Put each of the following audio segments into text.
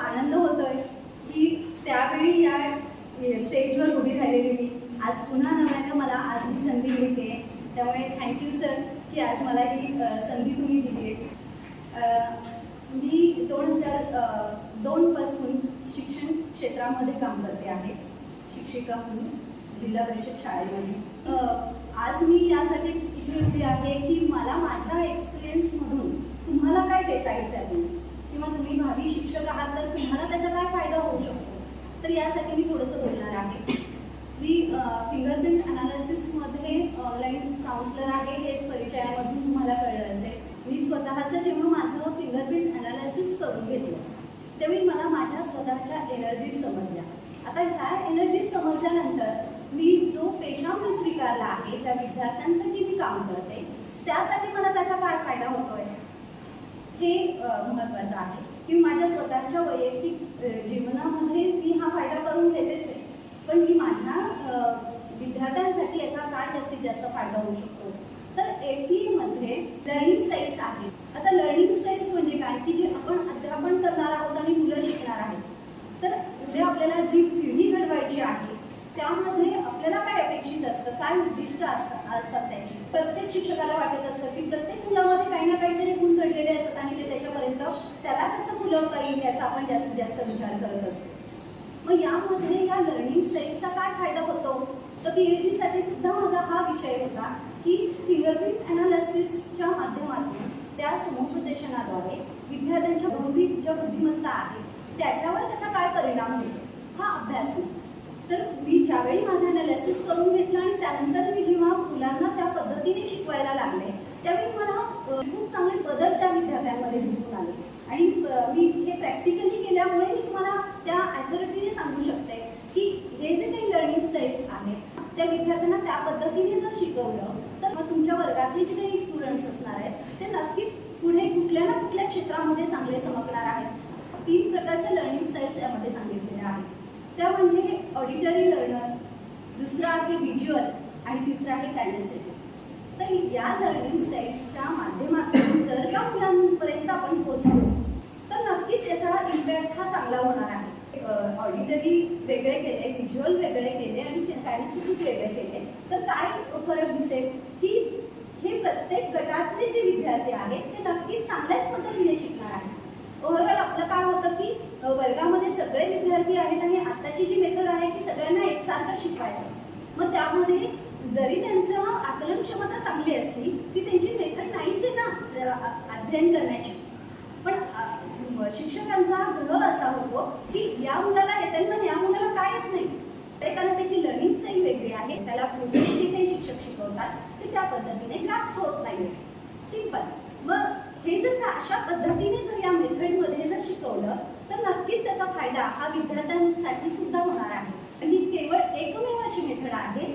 आनंद होतोय की त्यावेळी या स्टेजवर उभी राहिलेली मी आज पुन्हा नव्यानं मला आज ही संधी मिळते। त्यामुळे थँक्यू सर की आज मला ही संधी तुम्ही दिली आहे। मी 2002 पासून शिक्षण क्षेत्रामध्ये काम करते आहे, शिक्षिका म्हणून जिल्हा परिषद शाळेमध्ये। आज मी यासाठीच इथे उभी आहे की मला माझ्या एक्सपिरियन्समधून तुम्हाला काय देता येईल त्यातून, किंवा तुम्ही भावी शिक्षक आहात तर तुम्हाला त्याचा काय फायदा होऊ शकतो, तर यासाठी मी थोडंसं बोलणार आहे। मी फिंगरप्रिंट अनालिसिसमध्ये ऑनलाईन काउन्सलर आहे हे परिचयामधून तुम्हाला कळलं असेल। मी स्वतःचं जेव्हा माझं फिंगरप्रिंट अनालिसिस करून घेतलं त्यावेळी मला माझ्या स्वतःच्या एनर्जी समजल्या। आता ह्या एनर्जी समजल्यानंतर मी जो पेशा मी स्वीकारला आहे, ज्या विद्यार्थ्यांसाठी मी काम करते त्यासाठी मला त्याचा काय फायदा होतोय हे महत्त्वाचं आहे की माझ्या स्वतःच्या वैयक्तिक जीवनामध्ये मी हा फायदा करून घेतेच आहे, पण मी माझ्या विद्यार्थ्यांसाठी याचा काय जास्तीत जास्त फायदा होऊ शकतो। तर APमध्ये लर्निंग स्टाईल्स आहेत। आता लर्निंग स्टाईल्स म्हणजे काय की जे आपण अध्यापन करणार आहोत आणि मुलं शिकणार आहेत, तर उद्या आपल्याला जी पिढी घडवायची आहे त्यामध्ये आपल्याला काय अपेक्षित असतं, काय उद्दिष्ट असतात त्याची। प्रत्येक शिक्षकाला वाटत असतं की प्रत्येक मुलामध्ये काही ना काहीतरी गुण घडलेले असतात आणि ते त्याच्यापर्यंत त्याला कसं फुलवता येईल याचा आपण जास्तीत जास्त विचार करत असतो। मग यामध्ये या लर्निंग स्टाईलचा काय फायदा होतो, तर PhD सुद्धा माझा हा विषय होता की फिंगरप्रिंट अनालिसिसच्या माध्यमातून त्या समुपदेशनाद्वारे विद्यार्थ्यांच्या बौद्धिक ज्या बुद्धिमत्ता आहे त्याच्यावर त्याचा काय परिणाम होतो हा अभ्यास नाही। तर मी ज्यावेळी माझं अनालिसिस करून घेतलं आणि त्यानंतर मी जेव्हा मुलांना त्या पद्धतीने शिकवायला लागले त्यावेळी मला खूप चांगले बदल त्या विद्यार्थ्यांमध्ये दिसून आले आणि मी हे प्रॅक्टिकली केल्यामुळे मी तुम्हाला त्या ॲथॉरिटीने सांगू शकते की हे जे काही लर्निंग स्टाईल्स आहेत त्या विद्यार्थ्यांना त्या पद्धतीने जर शिकवलं तर मग तुमच्या वर्गातले जे काही स्टुडंट्स असणार आहेत ते नक्कीच पुढे कुठल्या ना कुठल्या क्षेत्रामध्ये चांगले चमकणार आहेत। 3 प्रकारच्या लर्निंग स्टाईल्स यामध्ये सांगितलेल्या आहेत, त्या म्हणजे ऑडिटरी लर्नर, दुसरा आहे व्हिज्युअल आणि तिसरा आहे कायनेस्थेटिक। तर या लर्निंग स्टाईल्सच्या माध्यमातून जर का मुलांपर्यंत आपण पोहोचलो तर नक्कीच याचा इम्पॅक्ट हा चांगला होणार आहे। ऑडिटरी वेगळे केले, व्हिज्युअल वेगळे केले आणि कायनेस्थेटिक वेगळे केले तर काय फरक दिसेल की हे प्रत्येक गटातले जे विद्यार्थी आहेत ते नक्कीच चांगल्याच पद्धतीने शिकणार आहेत। ओव्हरऑल आपलं काय होतं की वर्गामध्ये सगळे विद्यार्थी आहेत आणि आत्ताची जी मेथड आहे की सगळ्यांना एकसारखं शिकवायचं, मग त्यामध्ये जरी त्यांचं आकलन क्षमता चांगली असली ती त्यांची मेथड नाहीच आहे ना अध्ययन करण्याची। पण शिक्षकांचा ग्रह असा होतो की या मुलाला येते ना या मुलाला काय येत नाही, कारण त्याची लर्निंग स्टाईल वेगळी आहे, त्याला पुढे जे काही शिक्षक शिकवतात ते त्या पद्धतीने ग्रास्प होत नाही। सिंपल। मग हे जर का अशा पद्धतीने जर या मेथडमध्ये जर शिकवलं तर नक्कीच त्याचा फायदा हा विद्यार्थ्यांसाठी सुद्धा होणार आहे। आणि केवळ एकमेव अशी मेथड आहे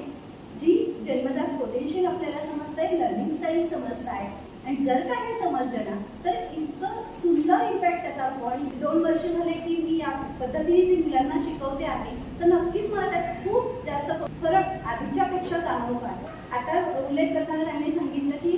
जी जन्मजात पोटेन्शियल आपल्याला समजतंय, लर्निंग स्टाईल समजताय आणि जर का हे समजलं ना तर इतकं सुंदर इम्पॅक्ट त्याचा होतो। आणि 2 वर्ष झाले की मी या पद्धतीने जी मुलांना शिकवते आहे तर नक्कीच मला त्यात खूप जास्त फरक आधीच्यापेक्षा जाणवत आहे। आता उल्लेख करताना त्यांनी सांगितलं की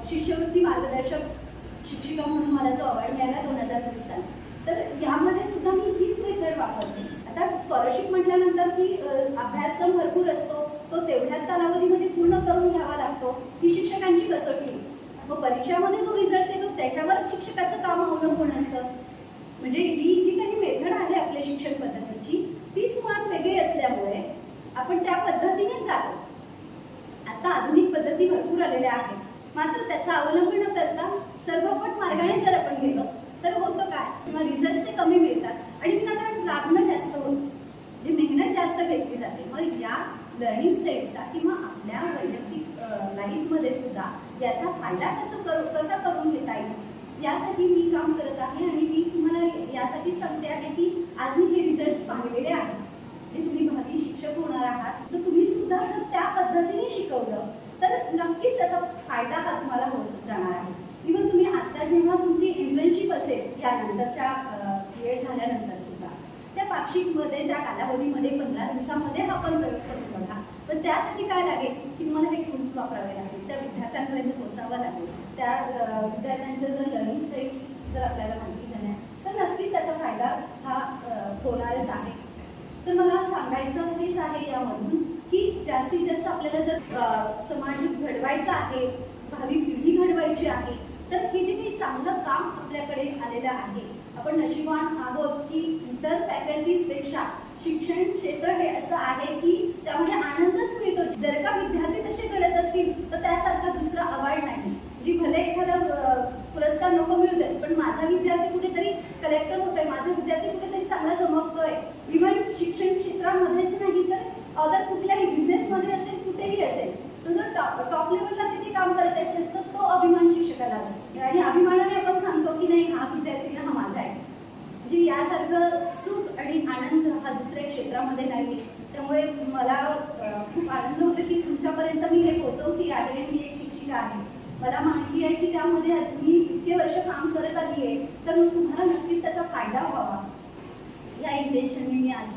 शिष्यवृत्ती मार्गदर्शक शिक्षिका म्हणून मला जो अवॉर्ड मिळाला 2020 साली, तर यामध्ये सुद्धा मी हीच मेथड वापरते। आता स्कॉलरशिप म्हटल्यानंतर की अभ्यासक्रम भरपूर असतो, तो तेवढ्याच कालावधीमध्ये पूर्ण करून घ्यावा लागतो, ही शिक्षकांची कसोटी। मग परीक्षामध्ये जो रिझल्ट येतो त्याच्यावर शिक्षकाचं काम अवलंबून असतं। म्हणजे ही जी काही मेथड आहे आपल्या शिक्षण पद्धतीची तीच मुळात वेगळी असल्यामुळे आपण त्या पद्धतीनेच जातो। आता आधुनिक पद्धती भरपूर आलेल्या आहेत, मात्र त्याचा अवलंब न करता सर्वपट मार्गाने जर आपण गेलो तर होतं काय, किंवा रिझल्टचे कमी मिळतात आणि विनाकारण राबणं जास्त होतं, म्हणजे मेहनत जास्त घेतली जाते। मग या लर्निंग स्टाईल्सचा किंवा आपल्या वैयक्तिक लाईफमध्ये सुद्धा याचा फायदा कसा करून घेता येईल यासाठी मी काम करत आहे। आणि मी तुम्हाला यासाठी सांगते आहे की आज मी हे रिझल्ट्स पाहिलेले आहेत, जे तुम्ही भावी शिक्षक होणार आहात तर तुम्ही सुद्धा जर त्या पद्धतीने शिकवलं तर नक्कीच त्याचा फायदा हा तुम्हाला होत जाणार आहे। इव्हन तुम्ही आता जेव्हा तुमची इंटर्नशिप असेल यानंतरच्या BEd झाल्यानंतर सुद्धा त्या पाक्षिकमध्ये त्या कालावधीमध्ये 15 दिवसामध्ये हा पण प्रयोग करून बघा। पण त्यासाठी काय लागेल की तुम्हाला हे टूल्स वापरावे लागतील, त्या विद्यार्थ्यांपर्यंत पोहोचावं लागेल, त्या विद्यार्थ्यांचं जर लर्निंग स्टाईल्स जर आपल्याला माहिती झाल्या तर नक्कीच त्याचा फायदा हा होणारच आहे. तर मला सांगायचं हेच आहे यामधून की जास्तीत जास्त आपल्याला जर समाज घडवायचा आहे, भावी पिढी घडवायची आहे, तर हे जे काही चांगलं काम आपल्याकडे आलेलं आहे, आपण नशिबान आहोत की इतर फॅकल्टीजपेक्षा शिक्षण क्षेत्र हे असं आहे की त्यामध्ये आनंदच मिळतो. जर का विद्यार्थी तसे घडत असतील तर त्यासारखा दुसरा अवॉर्ड नाही. जी भले एखादा पुरस्कार नको मिळू दे, पण माझा विद्यार्थी कुठेतरी कलेक्टर होतोय, माझा विद्यार्थी कुठेतरी चांगला चमकतोय. इव्हन शिक्षण क्षेत्रामध्येच नाही तर अदर कुठल्याही बिझनेसमध्ये असेल, कुठेही असेल, तो जर टॉप लेवलला तिथे काम करत असेल तर तो अभिमान शिक्षकाला असतो. आणि अभिमानाने आपण सांगतो की नाही, हा विद्यार्थी हा माझा आहे. म्हणजे यासारखं सुख आणि आनंद हा दुसऱ्या क्षेत्रामध्ये नाही. त्यामुळे मला खूप आनंद होतो की तुमच्यापर्यंत मी हे पोहोचवते आहे. आणि मी एक शिक्षिका आहे, मला माहिती आहे की त्यामध्ये आज मी इतके वर्ष काम करत आली आहे, तर मग तुम्हाला नक्कीच त्याचा फायदा व्हावा या इंटेन्शनने मी आज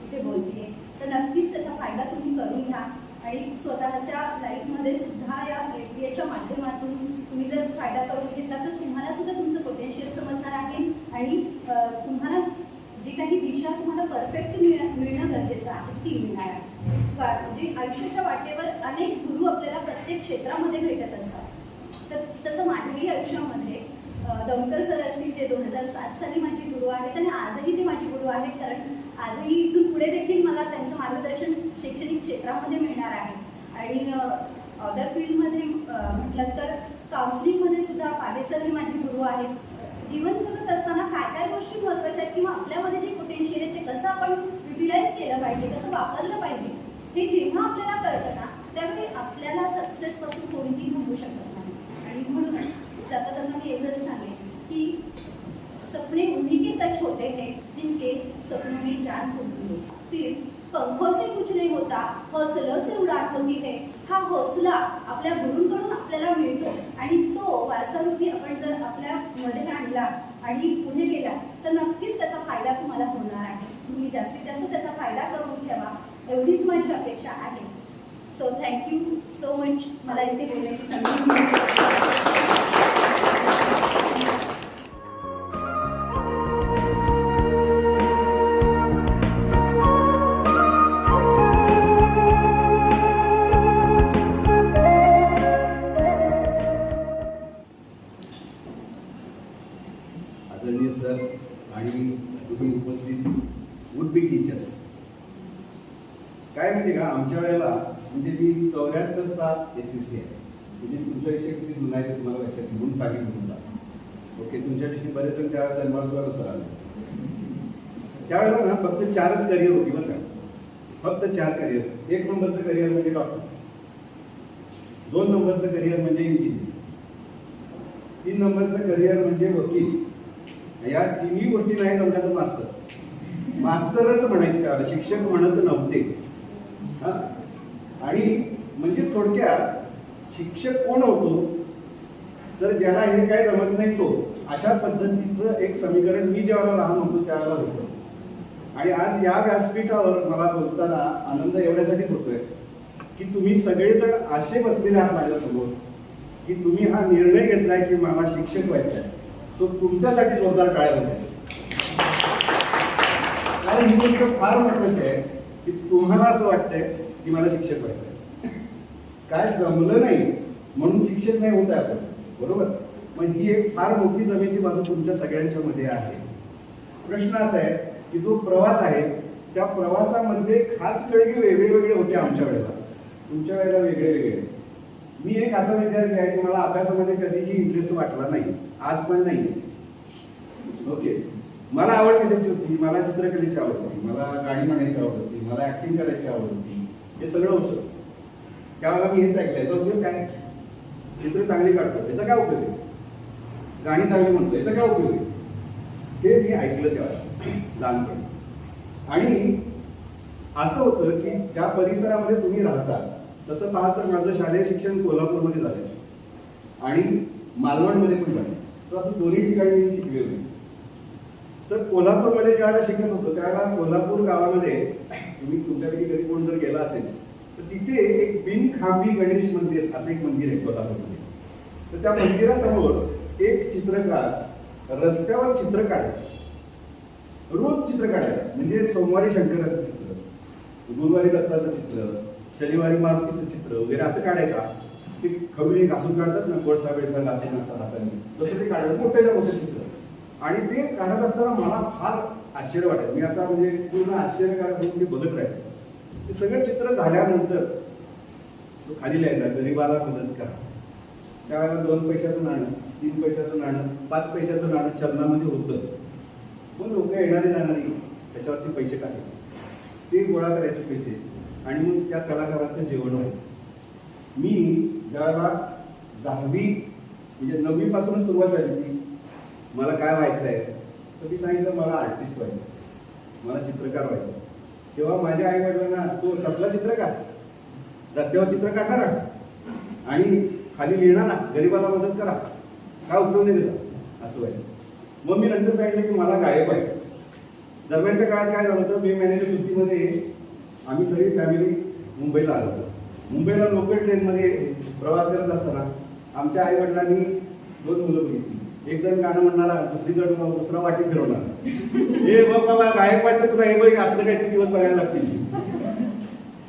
इथे बोलते. तर नक्कीच त्याचा फायदा तुम्ही करून घ्या आणि स्वतःच्या लाईफमध्ये सुद्धा या FBAच्या माध्यमातून तुम्ही जर फायदा करून घेतला तर तुम्हाला सुद्धा तुमचं पोटेन्शियल समजणार आहे आणि तुम्हाला जी काही दिशा तुम्हाला परफेक्ट मिळणं गरजेचं आहे ती मिळणार आहे. म्हणजे आयुष्याच्या वाटेवर अनेक गुरु आपल्याला प्रत्येक क्षेत्रामध्ये भेटत असतात. तर तसं माझ्याही आयुष्यामध्ये दमकर सर असतील, जे 2007 साली माझे गुरु आहेत आणि आजही ते माझे गुरु आहेत. कारण आजही इथून पुढे देखील मला त्यांचं मार्गदर्शन शैक्षणिक क्षेत्रामध्ये मिळणार आहे. आणि अदर फील्डमध्ये म्हटलं तर काउन्सिलिंगमध्ये सुद्धा पागे सर हे माझे गुरु आहेत. जीवन जगत असताना काय काय गोष्टी महत्त्वाच्या आहेत किंवा आपल्यामध्ये जे पोटेन्शियल आहे ते कसं आपण युटिलाइज केलं पाहिजे, कसं वापरलं पाहिजे, हे जेव्हा आपल्याला कळतं ना, त्यावेळी आपल्याला सक्सेसपासून कोणीही थांबू शकत नाही. आणि म्हणूनच जाता जाता मी एवढंच सांगेन की सपने उन्हीं के सच होते हैं जिनके सपनों में जान होती है. सिर्फ पंखों से कुछ नहीं होता, हौसलों से उड़ान होती है. हा हौसला आपल्या गुरूंकडून आपल्याला मिळतो आणि तो वारसारूपी आपण जर आपल्या मध्ये आणला आणि पुढे गेला तर नक्कीच त्याचा फायदा तुम्हाला होणार आहे. तुम्ही जास्तीत जास्त त्याचा फायदा करून घ्यावा एवढीच माझी अपेक्षा आहे. सो थँक्यू सो मच मला इथे बोलण्याची संधी दिली. आदरणीय सर आणि तुम्ही उपस्थित वुड बी टीचर्स, काय माहिती का, आमच्या वेळेला म्हणजे मी 74चा SSC आहे. म्हणजे तुमच्याविषयी किती जुना आहे ते तुम्हाला लक्षात म्हणून सांगितलं तुम्हाला. ओके, तुमच्याविषयी बरेच जण त्या जन्माला सुद्धा नसर आले. त्यावेळेला ना फक्त 4च करिअर होती बरं का, फक्त 4 करिअर. 1 नंबरचं करिअर म्हणजे डॉक्टर, 2 नंबरचं करिअर म्हणजे इंजिनियर, 3 नंबरचं करिअर म्हणजे वकील. या तिन्ही गोष्टी नाही जमल्या तर मास्तरच म्हणायचे त्यावेळेला, शिक्षक म्हणत नव्हते. हां, आणि म्हणजे थोडक्यात शिक्षक कोण होतो तर ज्याला हे काय जमत नाही तो, अशा पद्धतीचं एक समीकरण मी जेव्हा लहान होतो त्यावेळेला होतं. आणि आज या व्यासपीठावर मला बोलताना आनंद एवढ्यासाठीच होतोय की तुम्ही सगळेजण असे बसलेले आहात माझ्यासमोर की तुम्ही हा निर्णय घेतलाय की मला शिक्षक व्हायचं आहे. सो तुमच्यासाठी जोरदार टाळ्या होते. कारण ही गोष्ट फार महत्वाची आहे की तुम्हाला असं वाटतंय की मला शिक्षक व्हायचं आहे, काय जमलं नाही म्हणून शिक्षक नाही होत आहे आपण, बरोबर. मग ही एक फार मोठी जमेची बाजू तुमच्या सगळ्यांच्या मध्ये आहे. प्रश्न असा आहे की जो प्रवास आहे त्या प्रवासामध्ये खास कळगे वेगळे वेगळे होते. आमच्या वेळेला, तुमच्या वेळेला वेगळे वेगळे. मी एक असा विद्यार्थी आहे की मला अभ्यासामध्ये कधीही इंटरेस्ट वाटला नाही, आज पण नाही. ओके, मला आवड कशाची होती, मला चित्रकलेची आवड होती, मला गाणी म्हणायची आवड होती, मला ऍक्टिंग करायची आवड होती, हे सगळं होतं. त्यावेळेला मी हेच ऐकलं, याचा उपयोग काय, चित्र चांगली काढतो याचा काय उपयोग आहे, गाणी चांगली म्हणतो याचा काय उपयोग आहे, हे मी ऐकलं तेव्हा लहानपणी. आणि असं होतं की ज्या परिसरामध्ये तुम्ही राहता, तसं पाहता माझं शालेय शिक्षण कोल्हापूरमध्ये झालं आणि मालवणमध्ये पण झालं. तर असं दोन्ही ठिकाणी मी शिकलेलो आहे. तर कोल्हापूरमध्ये ज्यावेळेला शिकत होतो त्यावेळेला कोल्हापूर गावामध्ये, तुम्ही तुमच्यापैकी कधी कोण जर गेला असेल तर तिथे एक बिनखांबी गणेश मंदिर असं एक मंदिर आहे कोल्हापूरमध्ये. तर त्या मंदिरासमोर एक चित्रकार रस्त्यावर चित्र काढायचं. रोज चित्र काढायचं. म्हणजे सोमवारी शंकराचं चित्र, गुरुवारी दत्ताचं चित्र, शनिवारी मारुतीचं चित्र वगैरे असं काढायचा. ते खवळी घासून काढतात ना, कोळसा बेळसा घासून असं हाताने, तसं ते काढायचं मोठ्याच्या मोठं चित्र. आणि ते काढत असताना मला फार आश्चर्य वाटायचं. मी असा म्हणजे पूर्ण आश्चर्यकारक होऊन ते बघत राहायचो. ते सगळं चित्र झाल्यानंतर तो खाली लिहायचा, गरीबाला मदत करा. त्यावेळेला 2 पैशाचं नाणं, 3 पैशाचं नाणं, 5 पैशाचं नाणं चलनामध्ये होतं. मग लोक येणारे जाणारी त्याच्यावरती पैसे टाकायचे, ते गोळा करायचे पैसे, आणि मग त्या कलाकाराचं जेवण व्हायचं. मी ज्यावेळेला 10वी म्हणजे 9वी पासूनच सुरुवात झाली ती, मला काय व्हायचं आहे तर मी सांगितलं मला आर्टिस्ट व्हायचं, मला चित्रकार व्हायचं. तेव्हा माझ्या आई वडिलांना, तो कसला चित्रकार, रस्त्यावर चित्र काढणारा आणि खाली लिहिणारा, गरिबाला मदत करा, काय उपयोग नाही त्याचा, असं व्हायचं. मग मी नंतर सांगितलं की मला गायक व्हायचं. दरम्यानच्या काळात काय झालं होतं, मे महिन्याच्या सुट्टीमध्ये आम्ही सगळी फॅमिली मुंबईला आलो होतो. मुंबईला लोकल ट्रेनमध्ये प्रवास करत असताना आमच्या आई वडिलांनी 2 मुलं बघितली. एक जण गाणं म्हणणारा, दुसरा वाटी फिरवणारा. हे बघ बाबा गायक व्हायचं तुला, हे बघ असलं काहीतरी दिवस बघायला लागतील.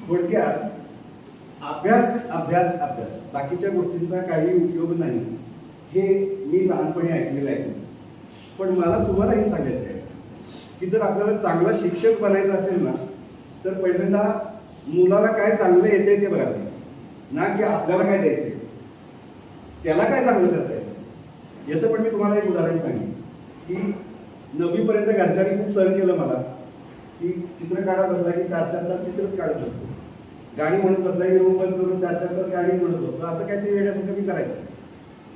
थोडक्यात अभ्यास अभ्यास अभ्यास, बाकीच्या गोष्टींचा काही उपयोग नाही, हे मी लहानपणी ऐकलेलं आहे. पण मला तुम्हाला हे सांगायचं आहे की जर आपल्याला चांगला शिक्षक बनायचं असेल ना, तर पहिल्यांदा मुलाला काय चांगलं येते ते बघायला, ना की आपल्याला काय द्यायचं, त्याला काय चांगलं करता येतं. याचं पण मी तुम्हाला एक उदाहरण सांगेन की 9वी पर्यंत घरच्यांनी खूप सहन केलं मला, की चित्र काढा बसला की 4-4 तास चित्रच काढत असतो, गाणी म्हणत बसला की रूम बंद करून 4-4 तास गाणी म्हणत बसतो, असं काहीतरी वेड्यासारखं मी करायचं.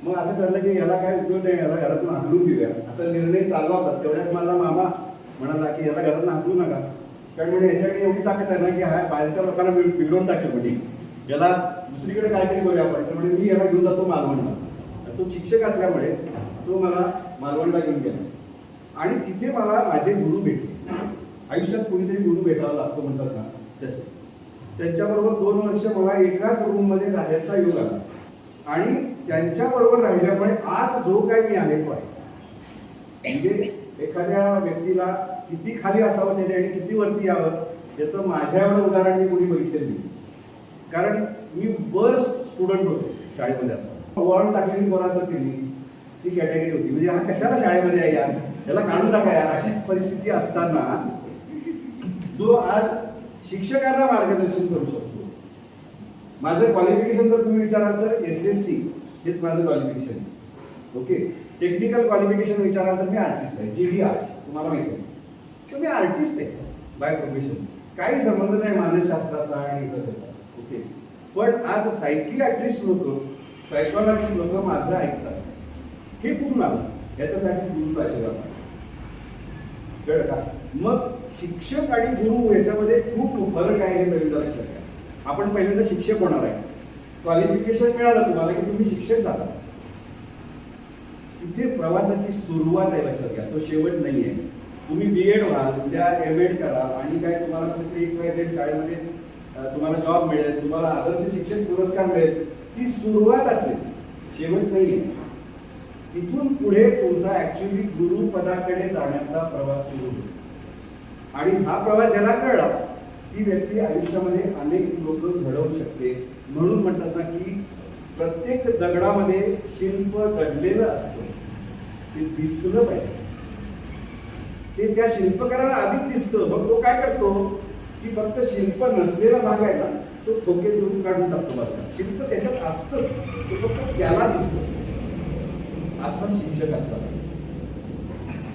मग असं ठरलं की याला काय उपयोग नाही, याला घरातून हाकलून देऊया, असा निर्णय चालला होता. तेवढ्यात मला मामा म्हणाला की याला घरातून हाकलू नका, कारण म्हणजे याच्याकडे एवढी ताकद आहे ना की हा बाहेरच्या लोकांना बिघडवून टाकेल, म्हणजे याला दुसरीकडे काहीतरी करूया आपण. तर म्हणजे मी याला घेऊन जातो मालवणला. तो शिक्षक असल्यामुळे तो मला मालवणला घेऊन गेला आणि तिथे मला माझे गुरु भेटले. आयुष्यात कोणीतरी गुरु भेटावा लागतो म्हणतात ना, तसे. त्यांच्याबरोबर 2 वर्ष मला एकाच रूममध्ये राहायचा योग आला आणि त्यांच्याबरोबर राहिल्यामुळे आज जो काय मी आहे तो आहे. म्हणजे एखाद्या व्यक्तीला किती खाली असावं त्याने आणि किती वरती यावं याचं माझ्यावर उदाहरण मी कोणी बघितलेलं नाही. कारण मी वर्स्ट स्टुडंट होतो शाळेमध्ये असताना. वळण टाकलेली पोरासारखी ती कॅटेगरी होती. म्हणजे हा कशाला शाळेमध्ये आहे यार, याला काढून टाका यार, अशी परिस्थिती असताना जो आज शिक्षकांना मार्गदर्शन करू शकतो. माझं क्वालिफिकेशन जर तुम्ही विचाराल तर SSC हेच माझं क्वालिफिकेशन. ओके, टेक्निकल क्वालिफिकेशन विचाराल तर मी आर्टिस्ट आहे, GD आर्ट, तुम्हाला माहिती असेल. तर मी आर्टिस्ट आहे बाय प्रोफेशन, काही संबंध नाही मानसशास्त्राचा आणि इतर त्याचा. ओके, पण आज सायकियाट्रिस्ट लोक, सायकॉलॉजिस्ट लोक माझं ऐकतात. हे कुठून आलं, याच्यासाठी गुरुचा आशीर्वाद कळलं का. मग शिक्षक आणि गुरु याच्यामध्ये खूप फरक आहे, हे पहिल्यांदा लक्षात घ्या. आपण पहिल्यांदा शिक्षक होणार आहे, क्वालिफिकेशन मिळालं तुम्हाला की तुम्ही शिक्षक झाला, तिथे प्रवासाची सुरुवात आहे, लक्षात घ्या. तो शेवट नाही आहे. तुम्ही BEd व्हाल, उद्या MEd करा आणि काय तुम्हाला कुठेतरी XYZ शाळेमध्ये तुम्हाला जॉब मिळेल, तुम्हाला आदर्श शिक्षक पुरस्कार मिळेल, ती सुरुवात असेल, शेवट नाही आहे. तिथून पुढे तुमचा ऍक्च्युली गुरुपदाकडे जाण्याचा प्रवास सुरू होतो. आणि हा प्रवास ज्याला कळला ती व्यक्ती आयुष्यामध्ये अनेक लोक घडवू शकते. म्हणून म्हणतात ना की प्रत्येक दगडामध्ये शिल्प दडलेलं असतं, ते दिसलं पाहिजे. ते त्या शिल्पकाराला आधीच दिसतं. मग तो काय करतो की फक्त शिल्प नसलेला भाग आहे ना, तो ठोके देऊन काढून टाकतो बाजूला. शिल्प त्याच्यात असतंच, तो फक्त त्याला दिसतं. असा शिक्षक असतात.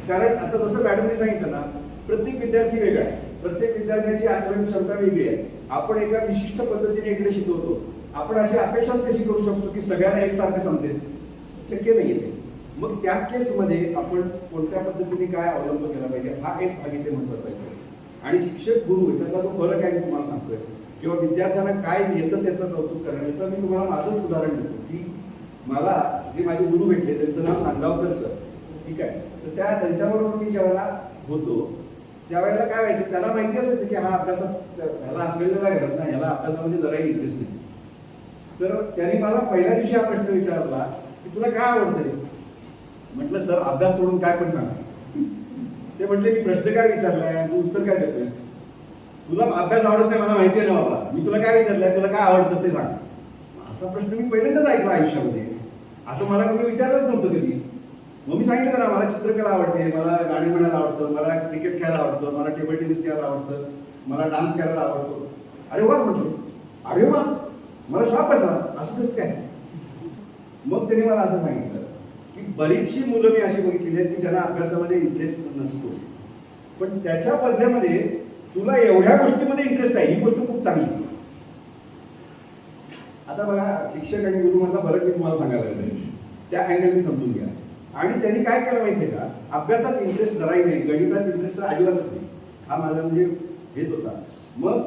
कारण आता जसं मॅडमने सांगितलं ना, प्रत्येक विद्यार्थी वेगळा आहे, प्रत्येक विद्यार्थ्याची आकलन क्षमता वेगळी आहे. आपण एका विशिष्ट पद्धतीने इकडे शिकवतो. आपण अशी अपेक्षाच कशी करू शकतो की सगळ्यांना एकसारखं समजेल, शक्य नाही आहे. मग त्या केसमध्ये आपण कोणत्या पद्धतीने काय अवलंब केला पाहिजे, हा एक भाग इथे महत्वाचा आहे. आणि शिक्षक गुरु याच्यातला जो फरक आहे मी तुम्हाला सांगतोय, किंवा विद्यार्थ्यांना काय येतं त्याचं कौतुक करणं, याचं मी तुम्हाला माझंच उदाहरण देतो. की मला जे माझे गुरु भेटले त्यांचं नाव सांगावकर सर, ठीक आहे. तर त्यांच्याबरोबर मी ज्यावेळेला होतो त्यावेळेला काय व्हायचं, त्याला माहिती असायचं की हा अभ्यासात ह्याला आपल्याला घडत नाही, ह्याला अभ्यासामध्ये जराही इंटरेस्ट नाही. तर त्यांनी मला पहिल्या दिवशी हा प्रश्न विचारला की तुला काय आवडतं रे. म्हटलं सर अभ्यास सोडून काय पण सांगा. ते म्हटले मी प्रश्न काय विचारलाय आणि तू उत्तर काय देतोय? तुला अभ्यास आवडत नाही मला माहिती आहे ना बाबा, मी तुला काय विचारलंय, तुला काय आवडतं ते सांग. असा प्रश्न मी पहिल्यांदाच ऐकला आयुष्यामध्ये. असं मला कोणी विचारलंच नव्हतं कधी. मग मी सांगितलं ना, मला चित्रकला आवडते, मला गाणी म्हणायला आवडतं, मला क्रिकेट खेळायला आवडतं, मला टेबल टेनिस खेळायला आवडतं, मला डान्स करायला आवडतो. अरे वा म्हटलं, अरे वा, मला शॉक बसला, असं कसं काय? मग त्यांनी मला असं सांगितलं की बरीचशी मुलं मी अशी बघितलेली आहेत की ज्यांना अभ्यासामध्ये इंटरेस्ट नसतो, पण त्याच्या बदल्यामध्ये तुला एवढ्या गोष्टीमध्ये इंटरेस्ट आहे, ही गोष्ट खूप चांगली. आता बघा, शिक्षक आणि गुरु मधला फरक मी तुम्हाला सांगायला लागलोय, त्या अँगलने समजून घ्या. आणि त्यांनी काय केलं माहितीये का, अभ्यासात इंटरेस्ट जराही नाही, गणितात इंटरेस्ट तर अजिबातच नाही. हा माझा म्हणजे हेच होता. मग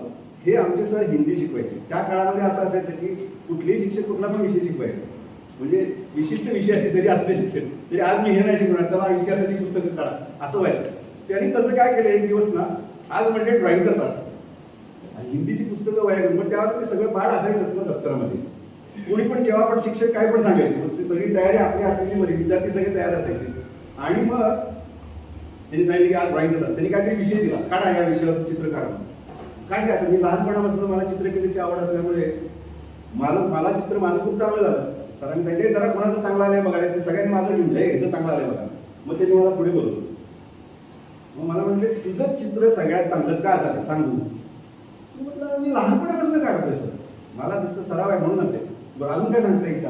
हे आमचे सर हिंदी शिकवायचे. त्या काळामध्ये असं असायचं की कुठलेही शिक्षक कुठला पण विषय शिकवायचे, म्हणजे विशिष्ट विषय असे जरी असले शिक्षक तरी आज मी हे नाही शिकवणार, चला इतिहासाची पुस्तकं काढा, असं व्हायचं. त्यांनी तसं काय केलं, एक दिवस ना, आज म्हणजे ड्रॉइंगचा तास, हिंदीची पुस्तकं व्हायला, मग त्यावर ते सगळं पाठ असायचंच ना दप्तरामध्ये. कोणी पण केव्हा पण शिक्षक काय पण सांगायचे, मग सगळी तयारी आपली असायची, बरी विद्यार्थी सगळे तयार असायचे. आणि मग त्यांनी सांगितलं की आज ड्रॉइंगचा तास, त्यांनी काहीतरी विषय दिला, काढा या विषयावरचं चित्र काढा. काय काय, मी लहानपणापासून मला चित्रकलेची आवड असल्यामुळे मला चित्र माझं खूप चांगलं झालं. सरांनी सांगितलं जरा कोणाचं चांगलं आलंय बघा, ते सगळ्यांनी माझं घेऊन जाईल, ह्याचं चांगलं आलंय बघा. मग त्यांनी मला पुढे बोलवलं. मग मला म्हटले तुझं चित्र सगळ्यात चांगलं का झालं सांगू. म्हटलं मी लहानपणापासून काढतोय सर, मला त्याचा सराव आहे म्हणून असेल. बरं अजून काय सांगता येईल का?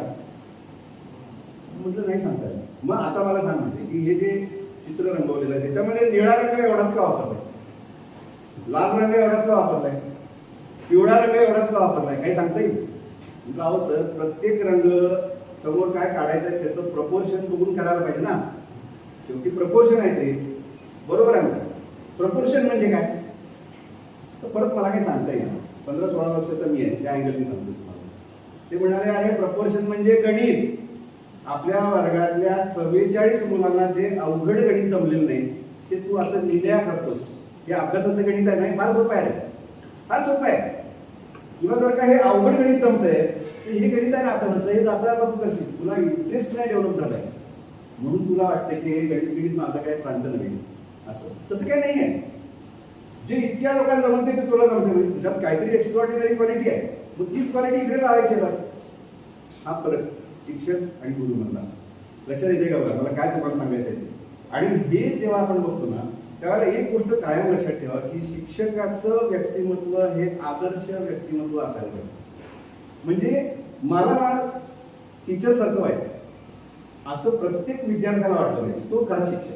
म्हटलं नाही सांगता येईल. मग आता मला सांग म्हणते की हे जे चित्र रंगवलेलं आहे त्याच्यामध्ये निळा रंग एवढाच का वापरलाय, लाल रंग एवढाच का वापरलाय, पिवळा रंग एवढाच का वापरलाय, काही सांगता येईल? म्हटलं अहो सर, प्रत्येक रंग समोर काय काढायचं आहे त्याचं प्रपोर्शन बघून करायला पाहिजे ना, शेवटी प्रपोर्शन आहे ते, बरोबर आहे. प्रपोर्शन म्हणजे काय, तर परत मला काही सांगता येईल. 15-16 वर्षाचा मी आहे, त्या अँगलने सांगतो तुम्हाला. ते म्हणाले अरे प्रपोर्शन म्हणजे गणित. आपल्या वर्गातल्या 44 मुलांना जे अवघड गणित जमलेलं नाही ते तू असं लिहिल्या करतोस, हे अभ्यासाचं गणित आहे. नाही, फार सोपं आहे, फार सोपं आहे. तुला जर का हे अवघड गणित जमतंय तर हे गणित आहे ना अभ्यासाचं, हे जाता जाता तू करशील. तुला इंटरेस्ट नाही डेव्हलप झालाय म्हणून तुला वाटतं की हे गणित माझा काय प्रांत नव्हे. असं तसं काय नाही आहे. जे इतक्या लोकांना जमते ते तुला जमते, म्हणजे तुझ्यात काहीतरी एक्स्ट्रॉर्डिनरी क्वालिटी आहे, मग तीच क्वालिटी इकडे लावायची बस. हा फरक शिक्षक आणि गुरु मधला. लक्षात येते का बघा मला काय तुम्हाला सांगायचं आहे. आणि हे जेव्हा आपण बघतो ना त्यावेळेला एक गोष्ट कायम लक्षात ठेवा की शिक्षकाचं व्यक्तिमत्व हे आदर्श व्यक्तिमत्व असायला पाहिजे. म्हणजे मला टीचर सारखं व्हायचं असं प्रत्येक विद्यार्थ्याला वाटलं नाही. तो खरा शिक्षक.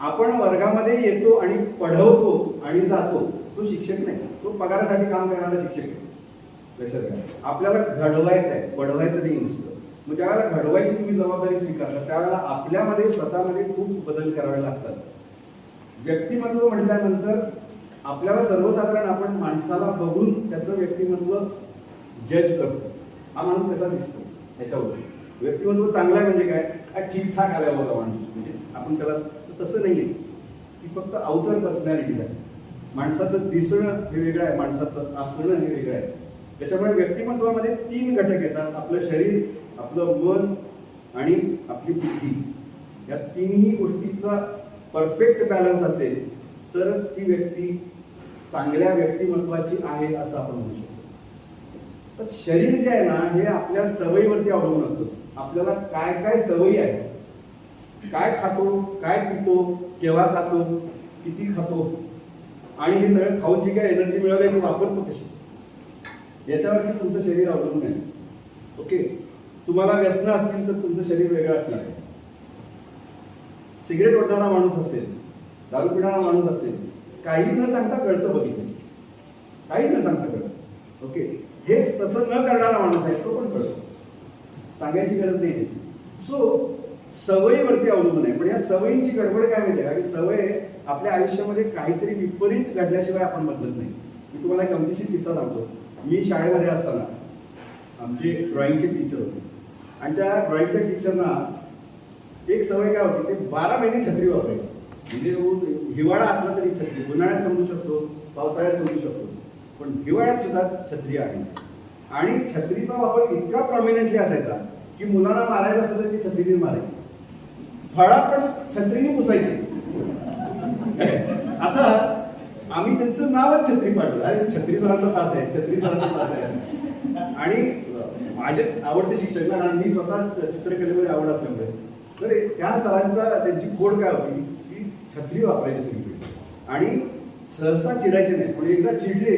आपण वर्गामध्ये येतो आणि पढवतो आणि जातो, तो शिक्षक नाही, तो पगारासाठी काम करणारा शिक्षक आहे. लक्षात घ्या, आपल्याला घडवायचं आहे, पढवायचं नाही नुसतं. मग ज्यावेळेला घडवायची तुम्ही जबाबदारी स्वीकारता त्यावेळेला आपल्यामध्ये स्वतःमध्ये खूप बदल करावे लागतात. व्यक्तिमत्व म्हटल्यानंतर आपल्याला सर्वसाधारण आपण माणसाला बघून त्याचं व्यक्तिमत्व जज करतो. हा माणूस कसा दिसतो ह्याच्यावर. व्यक्तिमत्व चांगलं आहे म्हणजे काय, ठीकठाक आल्या बघा माणूस, म्हणजे आपण त्याला तसं नाही आहे की फक्त आउटर पर्सनॅलिटी आहे. माणसाचं दिसणं हे वेगळं आहे, माणसाचं असणं हे वेगळं आहे. त्याच्यामुळे व्यक्तिमत्वामध्ये 3 घटक येतात, आपलं शरीर, आपलं मन आणि आपली बुद्धी. या 3ही गोष्टीचा परफेक्ट बॅलन्स असेल तरच ती व्यक्ती चांगल्या व्यक्तिमत्वाची आहे असं आपण म्हणू शकतो. तर शरीर जे आहे ना हे आपल्या सवयीवरती अवलंबून असतं. आपल्याला काय काय सवयी आहे, काय खातो, काय पितो, केव्हा खातो, किती खातो आणि हे सगळं खाऊन जी काय एनर्जी मिळवली ती वापरतो कशी, याच्यावरती तुमचं शरीर अवलंबून आहे. ओके, तुम्हाला व्यसन असतील तर तुमचं शरीर वेगळं असणार आहे. सिगरेट ओढणारा माणूस असेल, दारू पिणारा माणूस असेल, काही न सांगता कळतं बघितलं, काही न सांगता कळतं. ओके, हेच तसं न करणारा माणूस आहे तो पण कळतो, सांगायची गरज नाही त्याची. सो सवयीवरती अवलंबून आहे. पण या सवयींची गडबड काय माहिती आहे का, की सवय आपल्या आयुष्यामध्ये काहीतरी विपरीत घडल्याशिवाय आपण बदलत नाही. मी तुम्हाला एक गमतीशीर किस्सा सांगतो. मी शाळेमध्ये असताना आमचे ड्रॉइंगचे टीचर होते आणि त्या ड्रॉइंगच्या टीचरना एक सवय काय होती, ते 12 महिने छत्री वापरायची. म्हणजे हिवाळा असला तरी छत्री, उन्हाळ्यात समजू शकतो, पावसाळ्यात समजू शकतो, पण हिवाळ्यात सुद्धा छत्री आणायची. आणि छत्रीचा वापर इतका प्रॉमिनंटली असायचा की मुलांना मारायचं असलं तर ती छत्रीने मारायची. फळा पण छत्रीने पुसायची. आता आम्ही त्यांचं नावच छत्री पाडलं. अरे छत्री सरांचा तास आहे, छत्री सरांचा तास आहे. आणि माझे आवडते शिक्षक ना, कारण मी स्वतः चित्रकलेमध्ये आवड असल्यामुळे, तर त्या सरांचा त्यांची खोड काय होती की छत्री वापरायची सगळीकडे आणि सहसा चिडायचे नाही, पण एकदा चिडले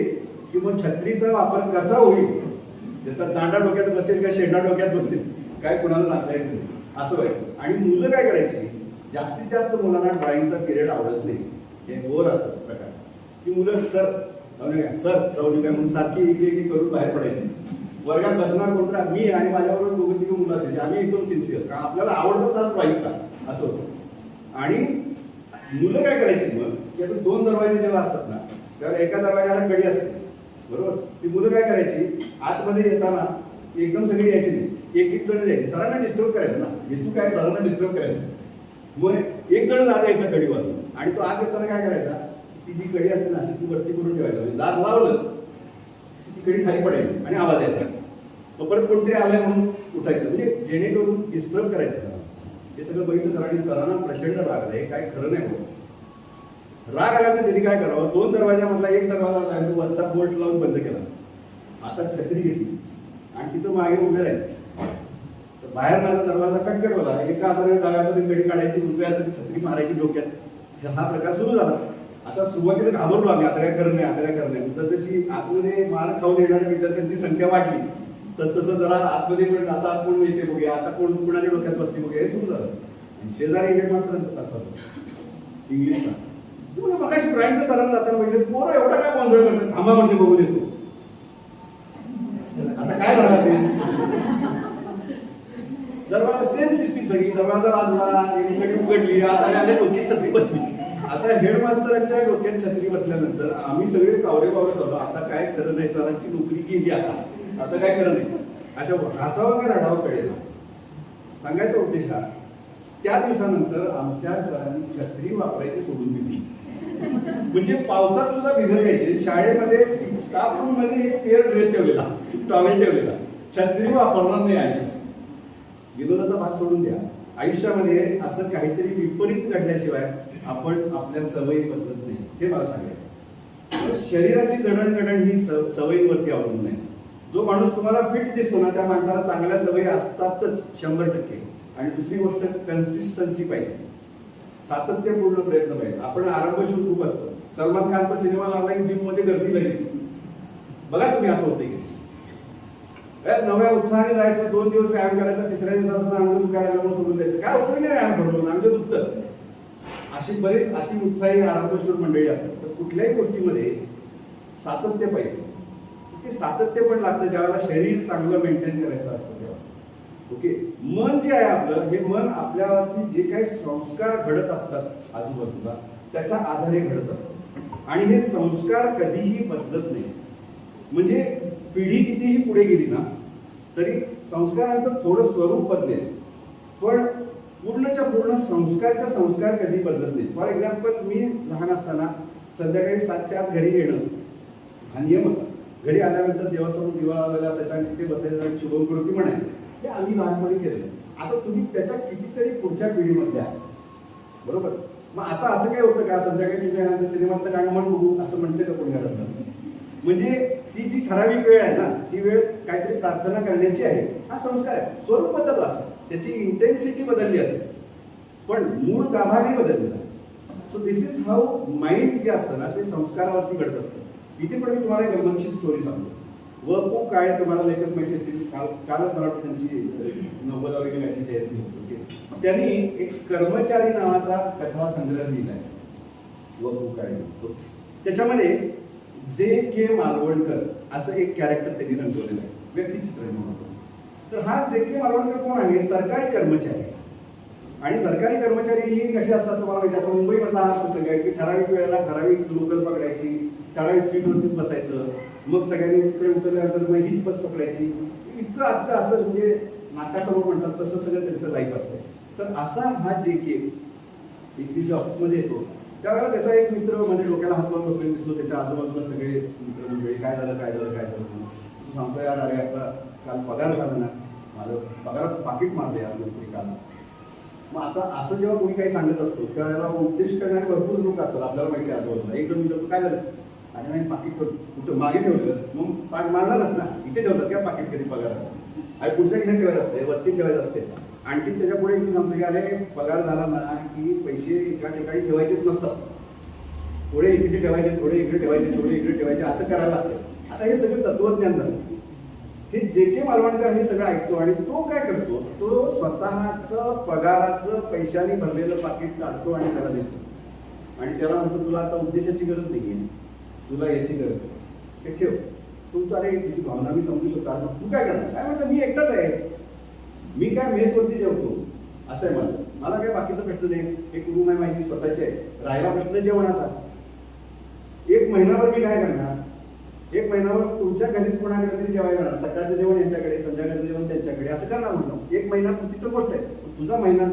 की मग छत्रीचा वापर कसा होईल, त्याचा दांडा डोक्यात बसेल का शेंडा डोक्यात बसेल काय कोणाला सांगायचं नाही, असं व्हायचं. आणि मुलं काय करायची, जास्तीत जास्त मुलांना ड्रॉइंगचा पिरियड आवडत नाही, हे बोर असतं प्रकार, की मुलं सर जाऊन काय म्हणून सारखी एक करून बाहेर पडायची. वर्गात बसणार कोणता मी आणि माझ्याबरोबर दोघं तिघं मुलं असायची, आम्ही एकदम सिन्सिअर, कारण आपल्याला आवडतं ड्रॉइंगचा असं होतं. आणि मुलं काय करायची मग की आता 2 दरवाजे जेव्हा असतात ना, तेव्हा एका दरवाजाला कडी असते, बरोबर. ती मुलं काय करायची, आतमध्ये येताना एकदम सगळी यायची नाही, एक जण यायची, सरांना डिस्टर्ब करायचं ना, तू काय सरांना डिस्टर्ब करायचं. मग एक जण जात यायचा कडी वाजून, आणि तो आत येताना काय करायचा, ती जी कडी असते ना अशी ती वरती करून ठेवायचा, म्हणजे दार लावलं ती कडी खाली पडायची आणि आवाज यायचा. मग परत कोणतरी आलंय म्हणून उठायचं, म्हणजे जेणेकरून डिस्टर्ब करायचं सरांना. हे सगळं बघितलं सरांनी, सरांना प्रचंड राग आला, हे काय खरं नाही होत. राग आला तर त्यांनी काय करावं, 2 दरवाजामधला एक दरवाजा वरचा बोल्ट लावून बंद केला, आता छत्री घेतली आणि तिथं मागे उभे राहिले. तर बाहेर माझा दरवाजा कटकटवला, एका हाताने डाव्या हाताने कडी काढायची, उजव्या हाताने छत्री मारायची डोक्यात, हा प्रकार सुरू झाला. आता सुरुवातीला घाबरलो आम्ही, आता काय खरं नाही, आता काय खरं नाही. तसशी आतमध्ये मार खाऊन येणाऱ्या विद्यार्थ्यांची संख्या वाढली, तसं जरा आतमध्ये पण आता कोण येते बघूया, आता कोण कुणाच्या डोक्यात बसते बघूया, हे सुरू झालं. आणि शेजारी हेडमास्टरांचा तास होता इंग्लिशचा, मगाशी ड्रॉइंगच्या सरांना जाताना म्हणजे पोरं एवढा काय गोंधळ करतात, थांबा म्हणजे बघून येतो. आता काय झालं असेल, दरवाजा सेम सिस्टीम सगळी, दरवाजा वाजला, एकीकडे उघडली, आता डोक्यात छत्री बसली. आता हेडमास्टरांच्या डोक्यात छत्री बसल्यानंतर आम्ही सगळे कावरे झालो, आता काय खरं नाही, सरांची नोकरी गेली, आता काय खरं नाही. अशा हसावं का रडावं कळेल. सांगायचा उद्देश हा, त्या दिवसानंतर आमच्या सरांनी छत्री वापरायची सोडून दिली. म्हणजे पावसात सुद्धा भिजत घ्यायचे. शाळेमध्ये स्टाफ रूम मध्ये एक स्पेअर ड्रेस ठेवलेला, टॉवेल ठेवलेला, छत्री वापरणार नाही आयुष्य. विनोदाचा भाग सोडून द्या, आयुष्यामध्ये असं काहीतरी विपरीत घडल्याशिवाय आपण आपल्या सवयी बदलत नाही, हे मला सांगायचं. शरीराची जडणघडण ही सवयींवरती अवलंबून आहे. जो माणूस तुम्हाला फिट दिसतो ना, त्या माणसाला चांगल्या सवयी असतातच 100%. आणि दुसरी गोष्ट कन्सिस्टन्सी पाहिजे, सातत्यपूर्ण प्रयत्न पाहिजे. आपण आरंभशूर खूप असतो. सलमान खानचा सिनेमा लागला की जिम मध्ये गर्दी लगेच, बघा तुम्ही असं होते की नव्या उत्साहाने जायचं, 2 दिवस व्यायाम करायचा, तिसऱ्या दिवसापासून अंग दुखायला सोडून द्यायचं, काय उपयोग नाही व्यायाम करून, अंग दुखतं. अशी बरीच अतिउत्साही आरंभशूर मंडळी असतात. तर कुठल्याही गोष्टीमध्ये सातत्य पाहिजे. ते सातत्य पण लागतं ज्यावेळेला शरीर चांगलं मेंटेन करायचं असतं तेव्हा. ओके, मन जे आहे आपलं, हे मन आपल्यावरती जे काही संस्कार घडत असतात आजूबाजूला, त्याच्या आधारे घडत असतात. आणि हे संस्कार कधीही बदलत नाही. म्हणजे पिढी कितीही पुढे गेली ना तरी संस्कारांचं थोडं स्वरूप बदलेल, पण पूर्णच्या पूर्ण संस्कार कधी बदलत नाही. फॉर एक्झाम्पल, मी लहान असताना संध्याकाळी 7च्या आत घरी येणं हा नियम होता. घरी आल्यानंतर देवासमोर दिवा लावलेला असायचा आणि तिथे बसायचं आणि शुभमकरोती म्हणायचं. हे आम्ही लहानपणी केलं. आता तुम्ही त्याच्या कितीतरी पुढच्या पिढीमध्ये आहे, बरोबर. मग आता असं काय होतं का, संध्याकाळी तुम्ही सिनेमातलं गाणं म्हण बघू असं म्हणते का कोणी घरात? म्हणजे ती जी ठराविक वेळ आहे ना, ती वेळ काहीतरी प्रार्थना करण्याची आहे, हा संस्कार आहे. स्वरूप बदललं असेल, त्याची इंटेन्सिटी बदलली असेल, पण मूळ गाभा नाही बदललेला. So this is how mind जे असतं ना, ते संस्कारावरती घडत असतं. इथे पण मी तुम्हाला एक गमतीशीर स्टोरी सांगतो. व काय तुम्हाला लेखक माहिती असतील, कालच मला वाटतं त्यांची 90वी काहीतरी जयंती होती. त्यांनी एक कर्मचारी नावाचा कथा संग्रह लिहिलाय, व काय. त्याच्यामध्ये J.K. मालवणकर असं एक कॅरेक्टर त्यांनी रंगवलेलं आहे, व्यक्तिचित्र म्हणून. तर हा J.K. मालवणकर कोण आहे? सरकारी कर्मचारी. आणि सरकारी कर्मचारी ही कशी असतात तुम्हाला माहिती आहे. मुंबईमधला हा प्रसंग आहे की ठराविक वेळेला ठराविक लोकल पकडायची, ठराविक सीटवरतीच बसायचं, मग सगळ्यांनी तिकडे उतरल्यानंतर मग हीच बस पकडायची. इतकं आता असं म्हणजे नाकासमोर म्हणतात तसं सगळं त्यांचं लाईफ असतं. तर असा हा J.K. एक ऑफिसमध्ये येतो. त्यावेळेला त्याचा एक मित्र म्हणजे डोक्याला हात लावून बसलेला दिसतो. त्याच्या आजूबाजूला सगळे मित्र म्हणजे काय झालं तू सांगतो यार, अरे आपला काल पगार झाला ना, माझं पगाराचं पाकिट मारले आज नंतर काल. मग आता असं जेव्हा कोणी काही सांगत असतो त्यावेळेला उपदेश करणारे भरपूर लोक असतात, आपल्याला माहिती आहे आजूबाजूला. एक जण विचारतो काय झालं, आणि नाही पाकिट कुठं मागे ठेवलेलं, मग मारणारच ना, इथे ठेवतात काय पाकिट कधी पगार असतो, आणि पुढच्या खिशात ठेवायचं असते, वरती ठेवायचं असते. आणखी त्याच्या पुढे इथे सांगतो की अरे पगार झाला ना की पैसे एका ठिकाणी ठेवायचेच नसतात, थोडे इकडे ठेवायचे, थोडे इकडे ठेवायचे, थोडे इकडे ठेवायचे, असं करायला लागतं. आता हे सगळं तत्वज्ञान झालं. हे जे के मालवणकर हे सगळं ऐकतो आणि तो काय करतो, तो स्वतःचं पगाराचं पैशाने भरलेलं पाकिट काढतो आणि त्याला देतो आणि त्याला म्हणतो तुला आता उद्देशाची गरज नाही आहे, तुला याची गरज आहे, हे ठेव. तू अरे तुझी भावना मी समजू शकतो, मग तू काय करणार, काय म्हटलं मी एकटाच आहे, मी काय मेसवरती जेवतो, असं आहे माझं, मला काय बाकीचा प्रश्न नाही. एक रूम आहे माझी स्वतःची आहे, राहायला प्रश्न जेवणाचा. एक महिनाभर मी काय करणार, एक महिनाभर तुमच्या घरीच कोणाकडे तरी जेवायला जाणार, सकाळचं जेवण यांच्याकडे, संध्याकाळचं जेवण त्यांच्याकडे, असं करणार म्हणतो. एक महिना पुरती तर गोष्ट आहे, तुझा महिना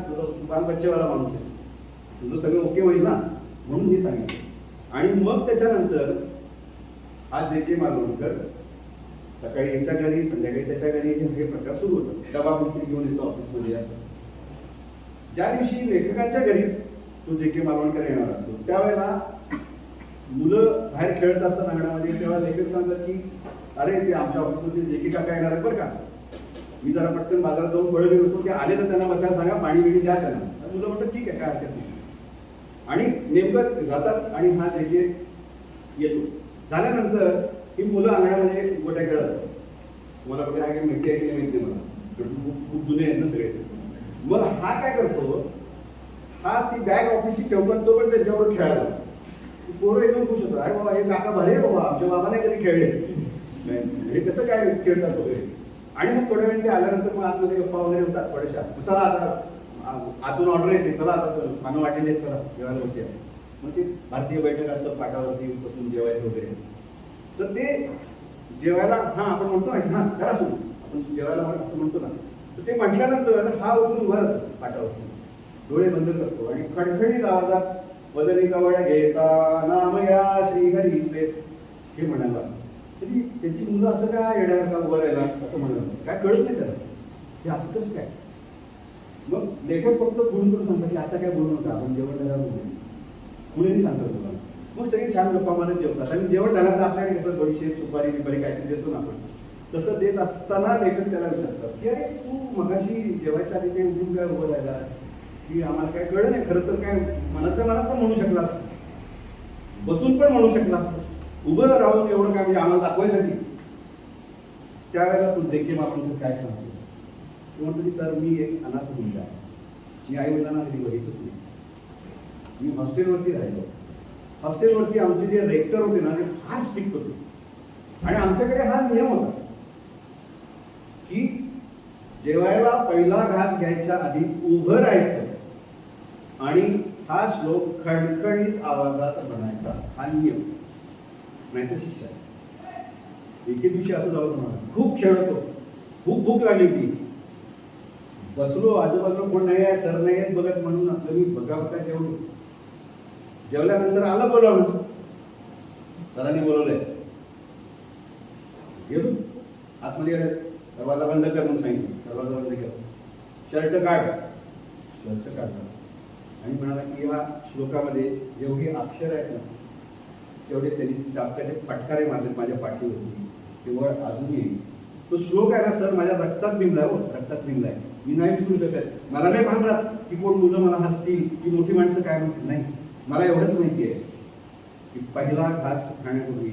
बाल बच्चेवाला माणूस आहेस, तुझं सगळं ओके होईल ना, म्हणून मी सांगितलं. आणि मग त्याच्यानंतर हा जे के मालवणकर सकाळी याच्या घरी, संध्याकाळी त्याच्या घरी, हे प्रकार सुरू होतात. डबा कुठे घेऊन येतो ऑफिसमध्ये. असं ज्या दिवशी लेखकांच्या घरी तो जे के मालवणकर येणार असतो त्यावेळेला मुलं बाहेर खेळत असतात अंगणामध्ये, तेव्हा लेखक सांगतात की अरे ते आमच्या ऑफिसमध्ये जे के काका येणार आहेत बरं का, मी जरा पटकन बाजारात जाऊन फळं घेऊन येतो, ते आले तर त्यांना बसायला सांगा, पाणी बिणी द्या त्यांना. मुलं म्हणतात ठीक आहे, काय हरकत नाही. आणि नेमकं जातात आणि हा जे के येतो. झाल्यानंतर ही मुलं अंगणामध्ये गोट्या खेळत असतात. तुम्हाला बघा काय माहिती आहे की नाही माहिती मला, खूप जुने आहेत ना सगळे. मग हा काय करतो, हा ती बॅग ऑफिसची ठेवतात, तो पण त्याच्यावर खेळायला. पोरं एकदम खुश होतं, अरे बाबा हे काका भारी आहे बाबा, आमच्या बाबाने कधी खेळले, हे कसं काय खेळतात वगैरे. आणि मग थोड्या वेळ ते आल्यानंतर मग आतमध्ये गप्पा वगैरे होतात थोड्याशा, चला आता आतून ऑर्डर येते, चला आता पानं वाटेल, चला जेवायला बसूया. मग ते भारतीय बैठक असतं, पाटावरती बसून जेवायचं वगैरे. तर ते जेवायला हां आपण म्हणतो ना, हां करा सुरू, आपण जेवायला असं म्हणतो ना. तर ते म्हटल्यानंतर हा उठून उभा राहतो पाटावरती, डोळे बंद करतो आणि खडखडीत आवाजात वदनी कवड्या घेता नाम या श्रीहरीचे हे म्हणायला. तरी त्यांची मुलं असं काय येणार का उभं राहायला असं म्हणायला, काय कळत नाही त्याला, हे असं कसं काय. मग लेखक फक्त फोन करून सांगतात की आता काय बोलू नका, आपण जेवण झाल्यावर बोलू, कुणीही सांगतो तुम्हाला. मग सगळे छान गप्पा मारत जेवतात आणि जेवण झालं तर आपल्याकडे कसं बडीशेप सुपारी बिपारी काहीतरी देतो ना आपण, तसं देत असताना लेखक त्याला विचारतात की अरे तू मगाशी जेवायच्या आधी ते उठून काय उभं राहिलास, की आम्हाला काय कळलं नाही. खरं तर काय मनातल्या मनात पण म्हणू शकला असतं, बसून पण म्हणू शकला असतं, उभं राहून एवढं काय म्हणजे आम्हाला दाखवायसाठी. त्यावेळेला तू जे के मालवणकर काय सांगतो, तू म्हणतो की सर मी एक अनाथ मुलगा आहे, मी आई वडिलांना कधी बघितलंच नाही, मी हॉस्टेलवरती राहिलो. हॉस्टेलवरती आमचे जे रेक्टर होते ना ते फार स्ट्रिक्ट होते आणि आमच्याकडे हा नियम होता की जेवायला पहिला घास घ्यायच्या आधी उभं राहायचं आणि हा श्लोक खडखडीत आवाजात म्हणायचा, हा नियम, नाही तर शिक्षा. एके दिवशी असं झालं तुम्हाला, खूप खेळ होतो, खूप भूक लागली होती, बसलो, आजूबाजूला कोण नाही आहे, सर नाही आहेत बघत, म्हणून आपलं मी बघा बघा जेवलो. जेवल्यानंतर आलं बोलावलं, सरांनी बोलवलंय, गेलो आतमध्ये, दरवाजा बंद कर म्हणून सांगितलं, दरवाजा बंद केला, शर्ट काढ, शर्ट काढला आणि म्हणाला की ह्या श्लोकामध्ये जेवढी अक्षर आहेत ना तेवढे त्यांनी चापकाचे फटकारे मारलेत माझ्या पाठीवरती, तेव्हा अजून येईल. तो श्लोक आहे ना सर माझ्या रक्तात बिंबलाय, हो रक्तात बिंबलाय, मी नाही विसरू शकत. मला नाही भांडणार की कोण मुलं मला हसतील की मोठी माणसं काय म्हणतील, नाही, मला एवढंच माहिती आहे की पहिला घास खाण्यापूर्वी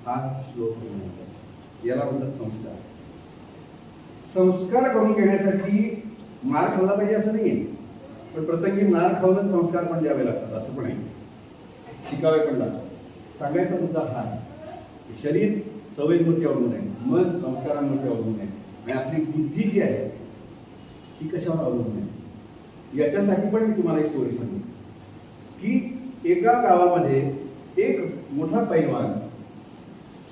हा श्लोक म्हणायचा. याला म्हणतात संस्कार. संस्कार करून घेण्यासाठी मार खाल्ला पाहिजे असं नाही आहे, पण प्रसंगी मार खाऊनच संस्कार पण द्यावे लागतात असं पण आहे, शिकावे पण लागतात. सांगायचा मुद्दा हा, शरीर सवयींवरती अवलंबून आहे, मन संस्कारांवरती अवलंबून आहे आणि आपली बुद्धी जी आहे ती कशावर अवलंबून आहे. याच्यासाठी पण मी तुम्हाला एक स्टोरी सांगेन की एका गावामध्ये एक मोठा पैलवान,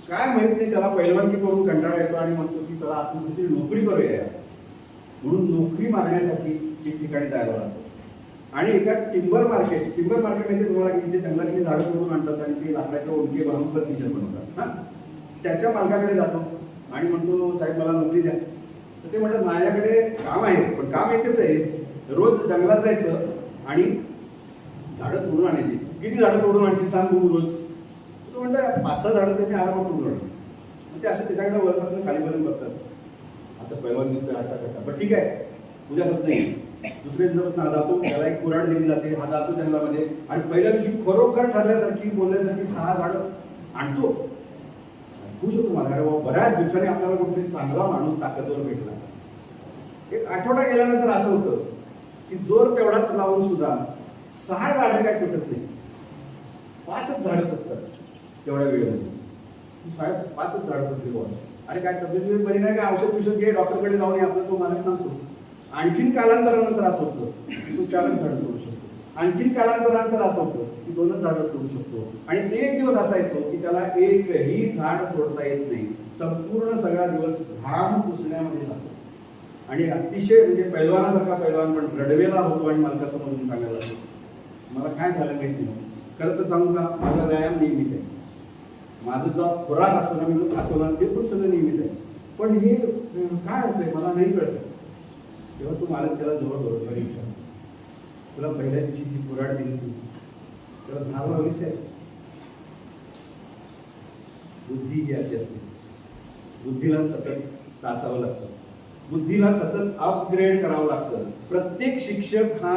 काय माहित नाही त्याला पैलवानकी करून कंटाळा येतो आणि म्हणतो की त्याला आपण कुठेतरी नोकरी करूया, म्हणून नोकरी मागण्यासाठी ठिकठिकाणी जायला लागतो. आणि एका टिंबर मार्केट म्हणजे तुम्हाला की तिथे जंगलातली झाडं तोडून आणतात आणि ते लाकडाचे ओंडके बनवून फर्निचर बनवतात हां, त्याच्या मालकाकडे जातो आणि म्हणतो साहेब मला नोकरी द्या. तर ते म्हणतात माझ्याकडे काम आहे, पण काम एकच आहे, रोज जंगलात जायचं आणि झाडं तोडून आणायची. किती झाडं तोडून आणशील सांग बघू रोज? तो म्हणतो 5-6 झाडं त्यांनी आरामात तोडून आणली. मग ते असं त्याच्याकडे वरपासून खालीपर्यंत बघतात. आता पहिलवान दिसतोय आटा कटा, पण ठीक आहे, उद्यापासून नाही, दुसऱ्या दिवसापासून हा जातो, त्याला एक कुऱ्हाड दिली जाते, हा जातो जंगलामध्ये आणि पहिल्या दिवशी खरोखर ठरल्यासारखी बोलल्यासारखी 6 झाडं आणतो. खुश होतो मला, अरे बाबा बऱ्याच दिवसांनी आपल्याला कुठेतरी चांगला माणूस ताकदवर भेटला. एक आठवडा गेल्यानंतर असं होतं की जोर तेवढाच लावून सुद्धा 6 झाडं काय तुटत नाही, 5च झाडं तुटतात तेवढ्या वेळेमध्ये. साहेब 5च झाडं तुटली बॉस, अरे काय तब्येत बरी नाही, काय औषध पिषध घे, डॉक्टरकडे जाऊन ये, आपलं तो मला सांगतो. आणखीन कालांतरानंतर असं होतं की तू 4च झाडं तोडू शकतो. आणखीन कालांतरानंतर असं होतं की 2च झाडं तोडू शकतो. आणि एक दिवस असा येतो की त्याला एकही झाड तोडता येत नाही. संपूर्ण सगळा दिवस घाम पुसण्यामध्ये जातो. आणि अतिशय म्हणजे पैलवानासारखा पैलवान पण रडवेला होतो आणि मला कसं म्हणून सांगायला लागतो. मला काय झालं माहित नाही. खरं तर सांगू का, माझा व्यायाम नियमित आहे. माझं जो खुराक असतो ना, मी जो खातो ना, ते पण सगळं नियमित आहे. पण हे काय होतंय मला नाही कळत. तेव्हा तू मालक त्याला जवळ बरोबर विचार, तुला पहिल्या दिवशी जी कुऱ्हाड दिली तू त्याला 10 आहे. बुद्धी ही अशी असते, बुद्धीला सतत तासावं लागतं, बुद्धीला सतत अपग्रेड करावं लागतं. प्रत्येक शिक्षक हा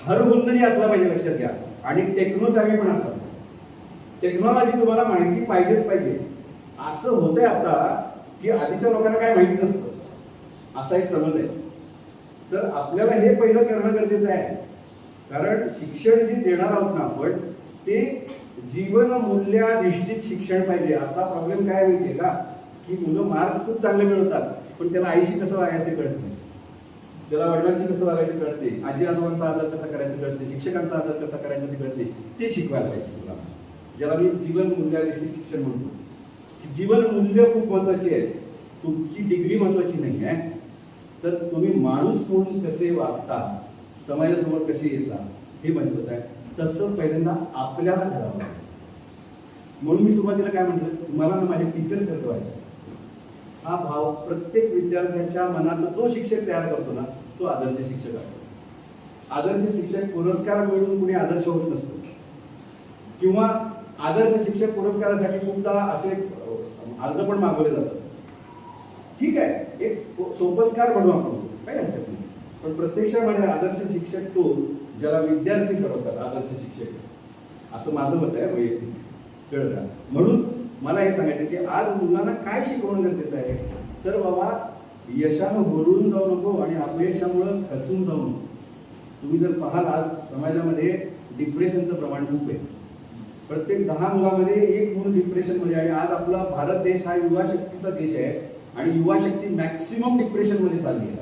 हरहुन्नरी असला पाहिजे, लक्षात घ्या. आणि टेक्नोसॅव्ही पण असतात. टेक्नॉलॉजी तुम्हाला माहिती पाहिजेच पाहिजे. असं होतंय आता की आधीच्या लोकांना काय माहिती नसतं, असा एक समज आहे. तर आपल्याला हे पहिलं करणं गरजेचं आहे. कारण शिक्षण जे देणार आहोत ना आपण, ते जीवन मूल्याधिष्ठित शिक्षण पाहिजे. आता प्रॉब्लेम काय माहितीये का, की मुलं मार्क्स खूप चांगले मिळवतात, पण त्याला आईशी कसं वागायचं ते कळत नाही, त्याला वडिलांशी कसं वागायचं कळते, आजी आजोबांचा आदर कसा करायचं कळते, शिक्षकांचा आदर कसा करायचा ते कळते. ते शिकवायला पाहिजे तुला, ज्याला मी जीवन मूल्याधिष्ठित शिक्षण म्हणतो. की जीवन मूल्य खूप महत्वाची आहे. तुमची डिग्री महत्वाची नाही आहे, तर तुम्ही माणूस म्हणून कसे वागता, समाजासमोर कसे येता, हे महत्वाचं आहे. तसं पहिल्यांदा आपल्याला करावं. म्हणून मी सुरुवातीला काय म्हटलं, मला ना माझ्या टीचर सारखं व्हायचं. हा भाव प्रत्येक विद्यार्थ्याच्या मनात जो शिक्षक तयार करतो ना, तो आदर्श शिक्षक असतो. आदर्श शिक्षक पुरस्कार मिळून कुणी आदर्श होत नसतो. किंवा आदर्श शिक्षक पुरस्कारासाठी खूपदा असे अर्ज पण मागवले जातात. ठीक आहे, एक सोपस्कार बनवू आपण, काही हरकत नाही. पण प्रत्यक्षामध्ये आदर्श शिक्षक तो ज्याला विद्यार्थी ठरवतात आदर्श शिक्षक, असं माझं मत आहे वैयक्तिक. कळलं का? म्हणून मला हे सांगायचं की आज मुलांना काय शिकवणं गरजेचं आहे, तर बाबा यशानं हुरळून जाऊ नको आणि अपयशामुळं खचून जाऊ नको. तुम्ही जर पाहाल आज समाजामध्ये डिप्रेशनचं प्रमाण खूप आहे. प्रत्येक 10 मुलामध्ये एक मूल डिप्रेशनमध्ये. आणि आज आपला भारत देश हा युवा शक्तीचा देश आहे आणि युवा शक्ती मॅक्सिमम डिप्रेशनमध्ये चालली आहे.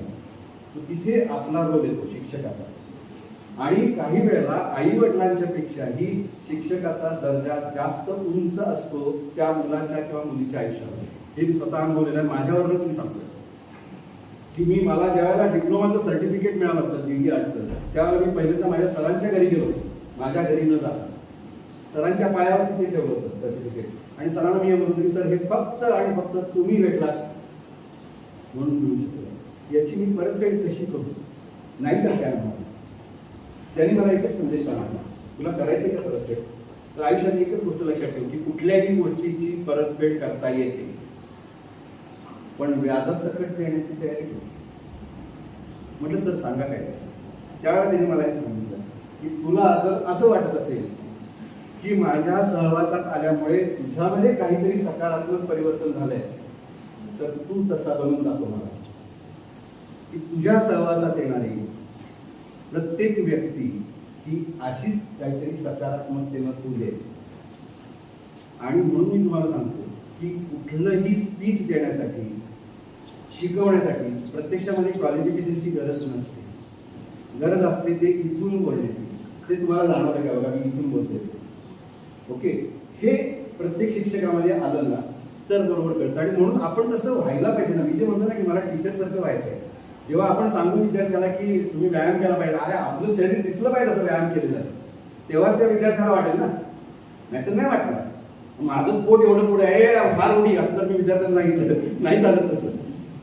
तिथे आपला रोल येतो शिक्षकाचा. आणि काही वेळेला आई वडिलांच्या पेक्षाही शिक्षकाचा दर्जा जास्त उंच असतो त्या मुलाच्या किंवा मुलीच्या आयुष्यामध्ये. हे मी स्वतः अनुभवलेलं आहे. माझ्यावरच मी सांगतो की मला ज्यावेळेला डिप्लोमाचं सर्टिफिकेट मिळालं होतं DD आर्ट्सचं, त्यावेळेला मी पहिल्यांदा माझ्या सरांच्या घरी गेलो, माझ्या घरी न जाता सरांच्या पायावरती ते ठेवलं होतं सर्टिफिकेट. आणि सरांना मी म्हणतो की सर हे फक्त आणि फक्त तुम्ही भेटलात म्हणून मिळू शकतो, याची मी परतफेड कशी करू, नाही तर काय म्हणा. त्यांनी मला एकच संदेश सांगितला, तुला करायची का परतफेड, तर आयुष्यात एकच गोष्ट लक्षात ठेव की कुठल्याही गोष्टीची परतफेड करता येते, पण व्याजासकट देण्याची तयारी करू. म्हटलं सर सांगा काय. त्यावेळेला त्यांनी मला हे सांगितलं की तुला जर असं वाटत असेल की माझ्या सहवासात आल्यामुळे तुझ्यामध्ये काहीतरी सकारात्मक परिवर्तन झालंय, तर तू तसा बनून दाखव मला. की तुझ्या सहवासात येणारी प्रत्येक व्यक्ती ही अशीच काहीतरी सकारात्मकतेनं तू दे. आणि म्हणून मी तुम्हाला सांगतो की कुठलंही स्पीच देण्यासाठी, शिकवण्यासाठी प्रत्यक्षामध्ये क्वालिफिकेशनची गरज नसते. गरज असते ते इथून बोलण्याची. ते तुम्हाला जाणवलं का बघा, मी इथून बोलते. ओके, हे प्रत्येक शिक्षकामध्ये आलं ना तर बरोबर कळतं. आणि म्हणून आपण तसं व्हायला पाहिजे ना. मी जे म्हणतो ना की मला टीचरसारखं व्हायचं आहे, जेव्हा आपण सांगू विद्यार्थ्याला की तुम्ही व्यायाम केला पाहिजे, अरे आपलं शरीर दिसलं पाहिजे असं व्यायाम केलेलं आहे, तेव्हाच त्या विद्यार्थ्याला वाटेल ना, नाहीतर नाही वाटणार. माझंच पोट एवढं पुढे आहे, फार उडी असं तर मी विद्यार्थ्यांना सांगितलं नाही चालत. तसं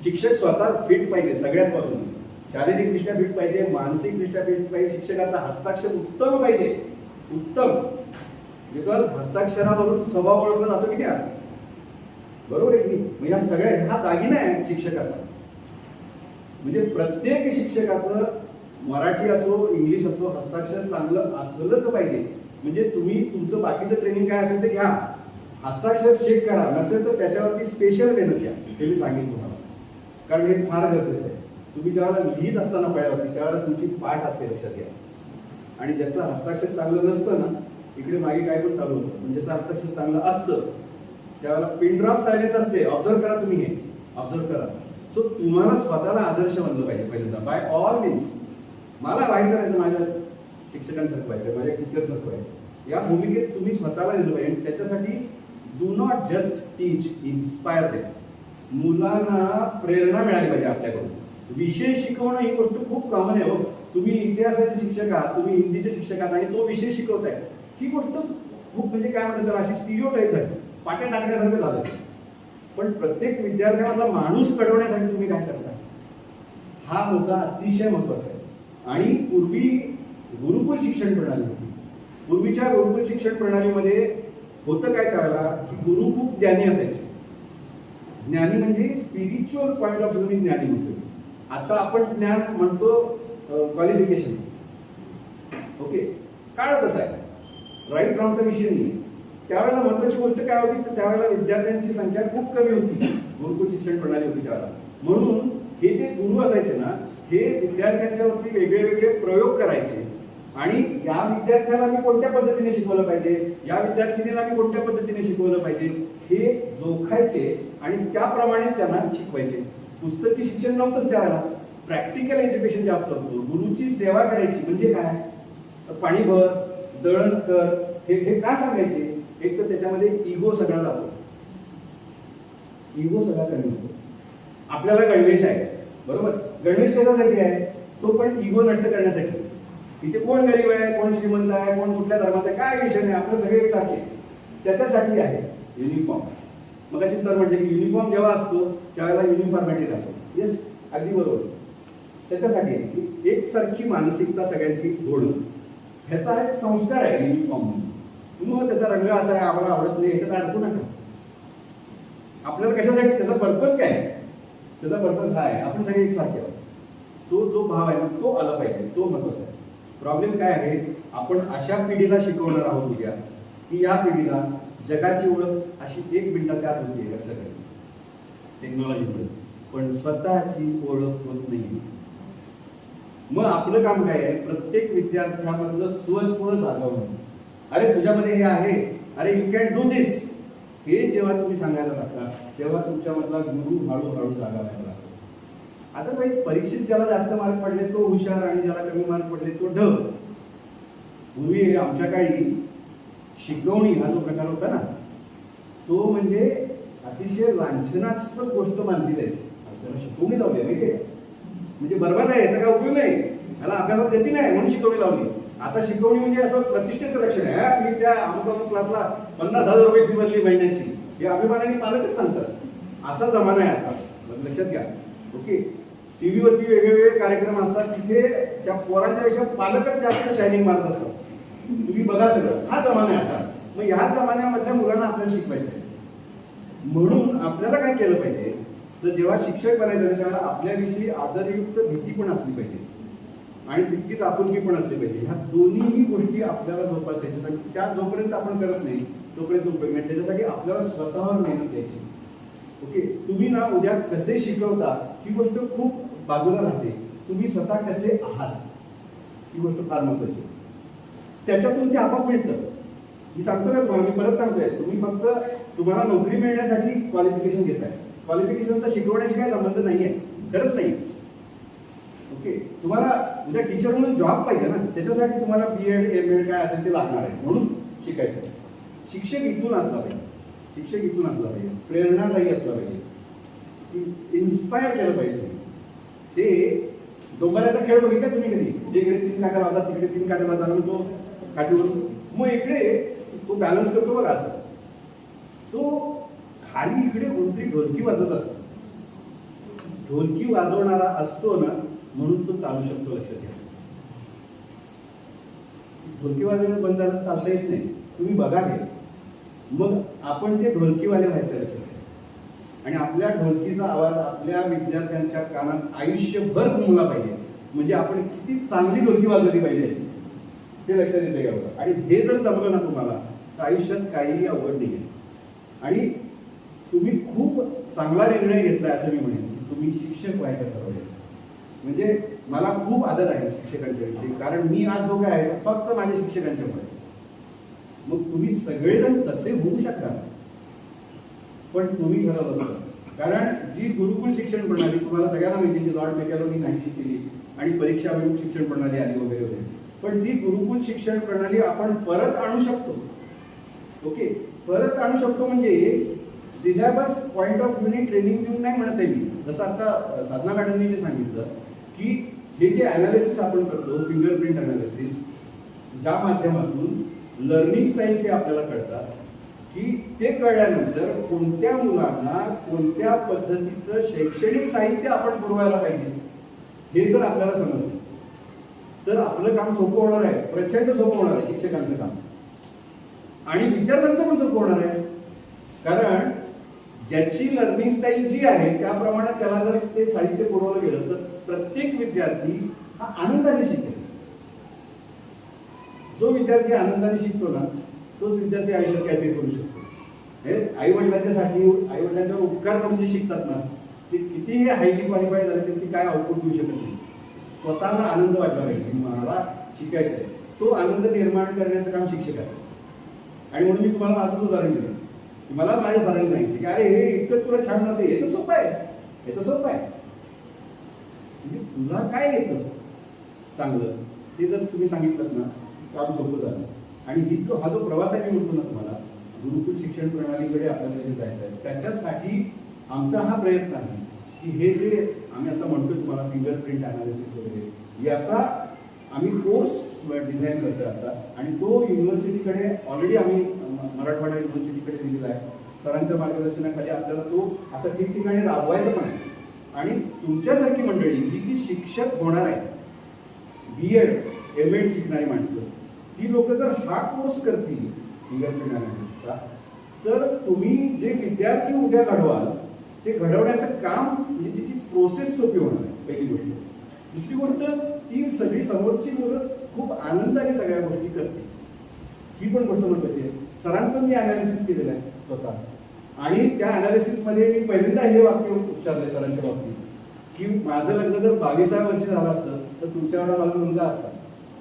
शिक्षक स्वतः फिट पाहिजे सगळ्यात बाजूने. शारीरिकदृष्ट्या फिट पाहिजे, मानसिकदृष्ट्या फिट पाहिजे, शिक्षकाचा हस्ताक्षर उत्तम पाहिजे, उत्तम. बिकॉज हस्ताक्षरावरून स्वभाव ओळखला जातो की नाही आज, बरोबर आहे की नाही? मग या सगळ्या हा दागिना आहे शिक्षकाचा. म्हणजे प्रत्येक शिक्षकाचं मराठी असो इंग्लिश असो हस्ताक्षर चांगलं असलंच पाहिजे. म्हणजे तुम्ही तुमचं बाकीचं ट्रेनिंग काय असेल ते घ्या, हस्ताक्षर चेक करा, नसेल तर त्याच्यावरती स्पेशल मेहनत घ्या, हे मी सांगेन तुम्हाला. कारण हे फार गरजेचं आहे. तुम्ही ज्यावेळेला लिहित असताना फळ्यावरती त्यावेळेला तुमची पाठ असते, लक्षात घ्या. आणि ज्याचं हस्ताक्षर चांगलं नसतं ना, इकडे मागे काय पण चालू होतं, पण ज्याचं हस्ताक्षर चांगलं असतं त्यावेळेला पिन ड्रॉप सायलेन्स असते. ऑब्झर्व करा तुम्ही, हे ऑब्झर्व करा. सो तुम्हाला स्वतःला आदर्श बनलं पाहिजे पहिल्यांदा, बाय ऑल मीन्स. मला व्हायचं नाही तर माझ्या शिक्षकांसारखं व्हायचं, माझ्या टीचरसारखं व्हायचं. या भूमिकेत तुम्ही स्वतःला नेलं पाहिजे. आणि त्याच्यासाठी do not just teach, inspire दे. मुलांना प्रेरणा मिळाली पाहिजे आपल्याकडून. विषय शिकवणं ही गोष्ट खूप कॉमन आहे हो. तुम्ही इतिहासाचे शिक्षक आहात, तुम्ही हिंदीचे शिक्षक आहात आणि तो विषय शिकवताय, ही गोष्ट खूप म्हणजे काय म्हणतात अशी स्टिरियोटाईप झाली, पाट्या टाकण्यासारखं झालं. पण प्रत्येक विद्यार्थ्यामधला माणूस घडवण्यासाठी तुम्ही काय करता, हा मुद्दा अतिशय महत्वाचा आहे. आणि पूर्वी गुरुकुल शिक्षण प्रणाली होती. पूर्वीच्या गुरुकुल शिक्षण प्रणालीमध्ये होतं काय त्यावेळेला की गुरु खूप ज्ञानी असायचे. ज्ञानी म्हणजे स्पिरिच्युअल पॉईंट ऑफ व्ह्यू ज्ञानी म्हणतो. आता आपण ज्ञान म्हणतो क्वालिफिकेशन. ओके, काळ तसा आहे, राईट रॉंगचा विषय नाही. त्यावेळेला महत्वाची गोष्ट काय होती तर त्यावेळेला विद्यार्थ्यांची संख्या खूप कमी होती, गुरुकुल शिक्षण प्रणाली होती त्यावेळेला. म्हणून हे जे गुरु असायचे ना, हे विद्यार्थ्यांच्यावरती वेगळे वेगळे प्रयोग करायचे आणि या विद्यार्थ्याला मी कोणत्या पद्धतीने शिकवलं पाहिजे, या विद्यार्थिनीला मी कोणत्या पद्धतीने शिकवलं पाहिजे हे जोखायचे आणि त्याप्रमाणे त्यांना शिकवायचे. पुस्तकी शिक्षण नव्हतंच त्यावेळेला, प्रॅक्टिकल एज्युकेशन जास्त होतं. गुरुची सेवा करायची म्हणजे काय, पाणी भर, दळण कर, हे का सांगायचे. एक तर त्याच्यामध्ये इगो सगळा जातो, इगो सगळा कमी होतो. आपल्याला गणवेश आहे, बरोबर, गणवेश कशासाठी आहे, तो पण इगो नष्ट करण्यासाठी. इथे कोण गरीब आहे, कोण श्रीमंत आहे, कोण कुठल्या धर्माचा आहे, काय विषय नाही, आपलं सगळे एकसारखे, त्याच्यासाठी आहे युनिफॉर्म. मग अशी सर म्हटले की युनिफॉर्म जेव्हा असतो त्यावेळेला युनिफॉर्मिटी राहतो. येस, अगदी बरोबर. त्याच्यासाठी आहे की एकसारखी मानसिकता सगळ्यांची होणं, ह्याचा एक संस्कार आहे युनिफॉर्म. मग त्याचा रंग असा आहे, आम्हाला आवडत नाही, ह्याच्यात अडकू नका. आपल्याला कशासाठी, त्याचा पर्पज काय आहे, त्याचा पर्पज हा आहे आपण सगळे एकसारखे आहोत. तो जो भाव आहे ना तो आला पाहिजे, तो महत्वाचा आहे. प्रॉब्लेम काय आहे, आपण अशा पिढीला शिकवणार आहोत उद्या की या पिढीला जगाची ओळख अशी 1 मिनिटाच्या आत होती, लक्षात घ्या, टेक्नॉलॉजीमुळे, पण स्वतःची ओळख होत नाही. मग आपलं काम काय आहे, प्रत्येक विद्यार्थ्यामधलं स्वत्व जागवणं. अरे तुझ्यामध्ये हे आहे, अरे यू कॅन डू दिस, हे जेव्हा तुम्ही सांगायला लागता तेव्हा तुमच्यामधला गुरु हळूहळू जागा व्हायला लागतो. अदरवाईज परीक्षेत ज्याला जास्त मार्क पडले तो हुशार आणि ज्याला कमी मार्क पडले तो ढ. पूर्वी आमच्या काळी शिकवणी हा जो प्रकार होता ना, तो म्हणजे अतिशय लांछनास्पद गोष्ट मानली जायची. त्याला शिकवणी लावली माहिती आहे, म्हणजे बरबाद आहे, याचा काय उपयोग नाही, याला अभ्यासात गती नाही म्हणून शिकवणी लावली. आता शिकवणी म्हणजे असं प्रतिष्ठेचं लक्षण आहे. मी त्या अमुक क्लासला 50,000 रुपये फी भरली महिन्याची, हे अभिमानाने पालकच सांगतात. असा जमाना आहे आता, लक्षात घ्या. ओके, टीव्हीवरती वेगवेगळे कार्यक्रम असतात, तिथे त्या पोरांच्या पेक्षा पालकच जास्त शायनिंग मारत असतात. तुम्ही बघा सगळं, हा जमाना आहे आता. मग ह्या जमान्यामधल्या मुलांना आपल्याला शिकवायचं आहे. म्हणून आपल्याला काय केलं पाहिजे, तर जेव्हा शिक्षक बनायचं आहे त्याला आपल्याविषयी आदरयुक्त भीती पण असली पाहिजे आणि तितकीच आपुलकी पण असली पाहिजे. ह्या दोन्ही गोष्टी आपल्याला जोपासायच्या. त्या जोपर्यंत आपण करत नाही तोपर्यंत उपयोग नाही. त्याच्यासाठी आपल्याला स्वतःवर मेहनत द्यायची. ओके, तुम्ही ना उद्या कसे शिकवता ही गोष्ट खूप बाजूला राहते. तुम्ही स्वतः कसे आहात ही गोष्ट फार महत्वाची. त्याच्यातून ते आपोआप मिळतं. मी सांगतो का तुम्हाला, मी परत सांगतोय, तुम्ही फक्त तुम्हाला नोकरी मिळण्यासाठी क्वालिफिकेशन घेताय. क्वालिफिकेशनचा शिकवण्याशी काही संबंध नाही आहे, खरंच नाही. ओके, तुम्हाला उद्या टीचर म्हणून जॉब पाहिजे ना, त्याच्यासाठी तुम्हाला BEd MEd काय असेल ते लागणार आहे, म्हणून शिकायचं. शिक्षक इथून असला पाहिजे, शिक्षक इथून असला पाहिजे, प्रेरणादायी असला पाहिजे, इन्स्पायर केलं पाहिजे. ते डोंगराचा खेळ बघितला तुम्ही कधी, जे इकडे 3 काट्या लावतात तिकडे 3 काट्या लावतात आणि तो काठीवरून मग इकडे तो बॅलन्स करतो बघा असं, तो खाली इकडे कोणतरी ढोलकी वाजवत असतो. ढोलकी वाजवणारा असतो ना म्हणून तो चालू शकतो, लक्षात घ्या. ढोलकी वाजवणं बंद झालं चालता येत नाही. तुम्ही बघा हे, मग आपण ते ढोलकीवाले व्हायचं, लक्षात घ्या. आणि आपल्या ढोलकीचा आवाज आपल्या विद्यार्थ्यांच्या कानात आयुष्यभर घुमला पाहिजे. म्हणजे आपण किती चांगली ढोलकी वाजवली पाहिजे ते लक्षात येते का. आणि हे जर जमलं ना तुम्हाला, तर आयुष्यात काहीही अवघड नाही आहे. आणि तुम्ही खूप चांगला निर्णय घेतला असं मी म्हणेन की तुम्ही शिक्षक व्हायचं ठरवलं. म्हणजे मला खूप आदर आहे शिक्षकांच्या विषयी, कारण मी आज जो काय आहे फक्त माझ्या शिक्षकांच्यामुळे. मग तुम्ही सगळेजण तसे होऊ शकता, पण तुम्ही ठरवलं होतं. कारण जी गुरुकुल शिक्षण प्रणाली तुम्हाला सगळ्यांना माहिती की लॉर्ड मेकॅलोनी नाहीशी केली आणि परीक्षा अभिमुख शिक्षण प्रणाली आली वगैरे वगैरे, पण ती गुरुकुल शिक्षण प्रणाली आपण परत आणू शकतो. ओके, परत आणू शकतो म्हणजे सिलेबस पॉईंट ऑफ व्ह्यूने ट्रेनिंग देऊन नाही म्हणत आहे मी. जसं आता साधना मॅडमनी जे सांगितलं की हे जे अनालिसिस आपण करतो, फिंगरप्रिंट अनालिसिस, ज्या माध्यमातून लर्निंग स्टाईल्स हे आपल्याला कळतात, की ते कळल्यानंतर कोणत्या मुलांना कोणत्या पद्धतीचं शैक्षणिक साहित्य आपण पुरवायला पाहिजे हे जर आपल्याला समजलं तर आपलं काम सोपं होणार आहे, प्रचंड सोपं होणार आहे शिक्षकांचं काम. आणि विद्यार्थ्यांचं पण सोपं होणार आहे, कारण ज्याची लर्निंग स्टाईल जी आहे त्याप्रमाणे त्याला जर ते साहित्य पुरवलं गेलं तर प्रत्येक विद्यार्थी हा आनंदाने शिकेल. जो विद्यार्थी आनंदाने शिकतो ना, तोच विद्यार्थी आयुष्यात काहीतरी करू शकतो. आई वडिलांच्यासाठी, आई वडिलांच्यावर उपकार करून जे शिकतात ना, ते कितीही हायली क्वालिफाईड झाले तरी ते काय आउटपुट देऊ शकत नाही. स्वतःला आनंद वाटला पाहिजे, मला शिकायचं आहे, तो आनंद निर्माण करण्याचं काम शिक्षकाचं. आणि म्हणून मी तुम्हाला माझंच उदाहरण दिलं. मला माझ्या सरांनी सांगितलं की अरे हे इतकं तुला छान वाटतं, हे तर सोपं आहे, हे तर सोपं आहे. म्हणजे तुला काय येतं चांगलं ते जर तुम्ही सांगितलं ना, काम सोपं झालं. आणि हा जो प्रवास आहे मी म्हणतो ना तुम्हाला, गुरुकुल शिक्षण प्रणालीकडे आपल्याला जे जायचं आहे, त्याच्यासाठी आमचा हा प्रयत्न आहे की हे जे आम्ही आता म्हणतो तुम्हाला फिंगरप्रिंट अनालिसिस वगैरे, याचा आम्ही कोर्स डिझाईन करतोय आता. आणि तो युनिव्हर्सिटीकडे ऑलरेडी आम्ही मराठवाडा युनिव्हर्सिटीकडे दिलेला आहे. सरांच्या मार्गदर्शनाखाली आपल्याला तो असं ठिकठिकाणी राबवायचं पण आहे. आणि तुमच्यासारखी मंडळी जी की शिक्षक होणार आहे, BEd MAd शिकणारी माणसं, ती लोक जर हा कोर्स करतील फिंगरप्रिंट अनालिसिसचा, तर तुम्ही जे विद्यार्थी उद्या घडवाल ते घडवण्याचं काम, म्हणजे तिची प्रोसेस सोपी होणार आहे, पहिली गोष्ट. दुसरी गोष्ट, ती सगळी समोरची मुलं खूप आनंदाने सगळ्या गोष्टी करतील, ही पण गोष्ट महत्वाची आहे. सरांचं मी अनालिसिस केलेलं आहे स्वतः, आणि त्या अनालिसिसमध्ये मी पहिल्यांदा हे वाक्य उच्चारले सरांच्या बाबतीत की माझं लग्न जर 22व्या वर्षी झालं असतं तर तुमच्या एवढा माझा मुलगा असता,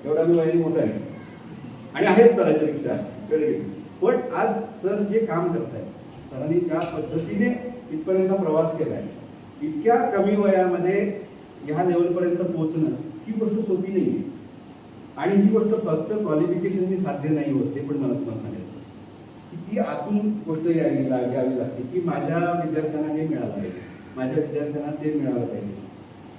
एवढा मी वयाने मोठा आहे आणि आहेच सरांच्या पेक्षा वेळ. पण आज सर जे काम करताय, सरांनी ज्या पद्धतीने इथपर्यंतचा प्रवास केलाय, इतक्या कमी वयामध्ये ह्या लेवलपर्यंत पोहोचणं ही गोष्ट सोपी नाही आहे. आणि ही गोष्ट फक्त क्वालिफिकेशननी साध्य नाही होत, ते पण मला तुम्हाला सांगायचं की ती आतून गोष्ट घ्यावी लागते की माझ्या विद्यार्थ्यांना हे मिळालं पाहिजे, माझ्या विद्यार्थ्यांना ते मिळालं पाहिजे.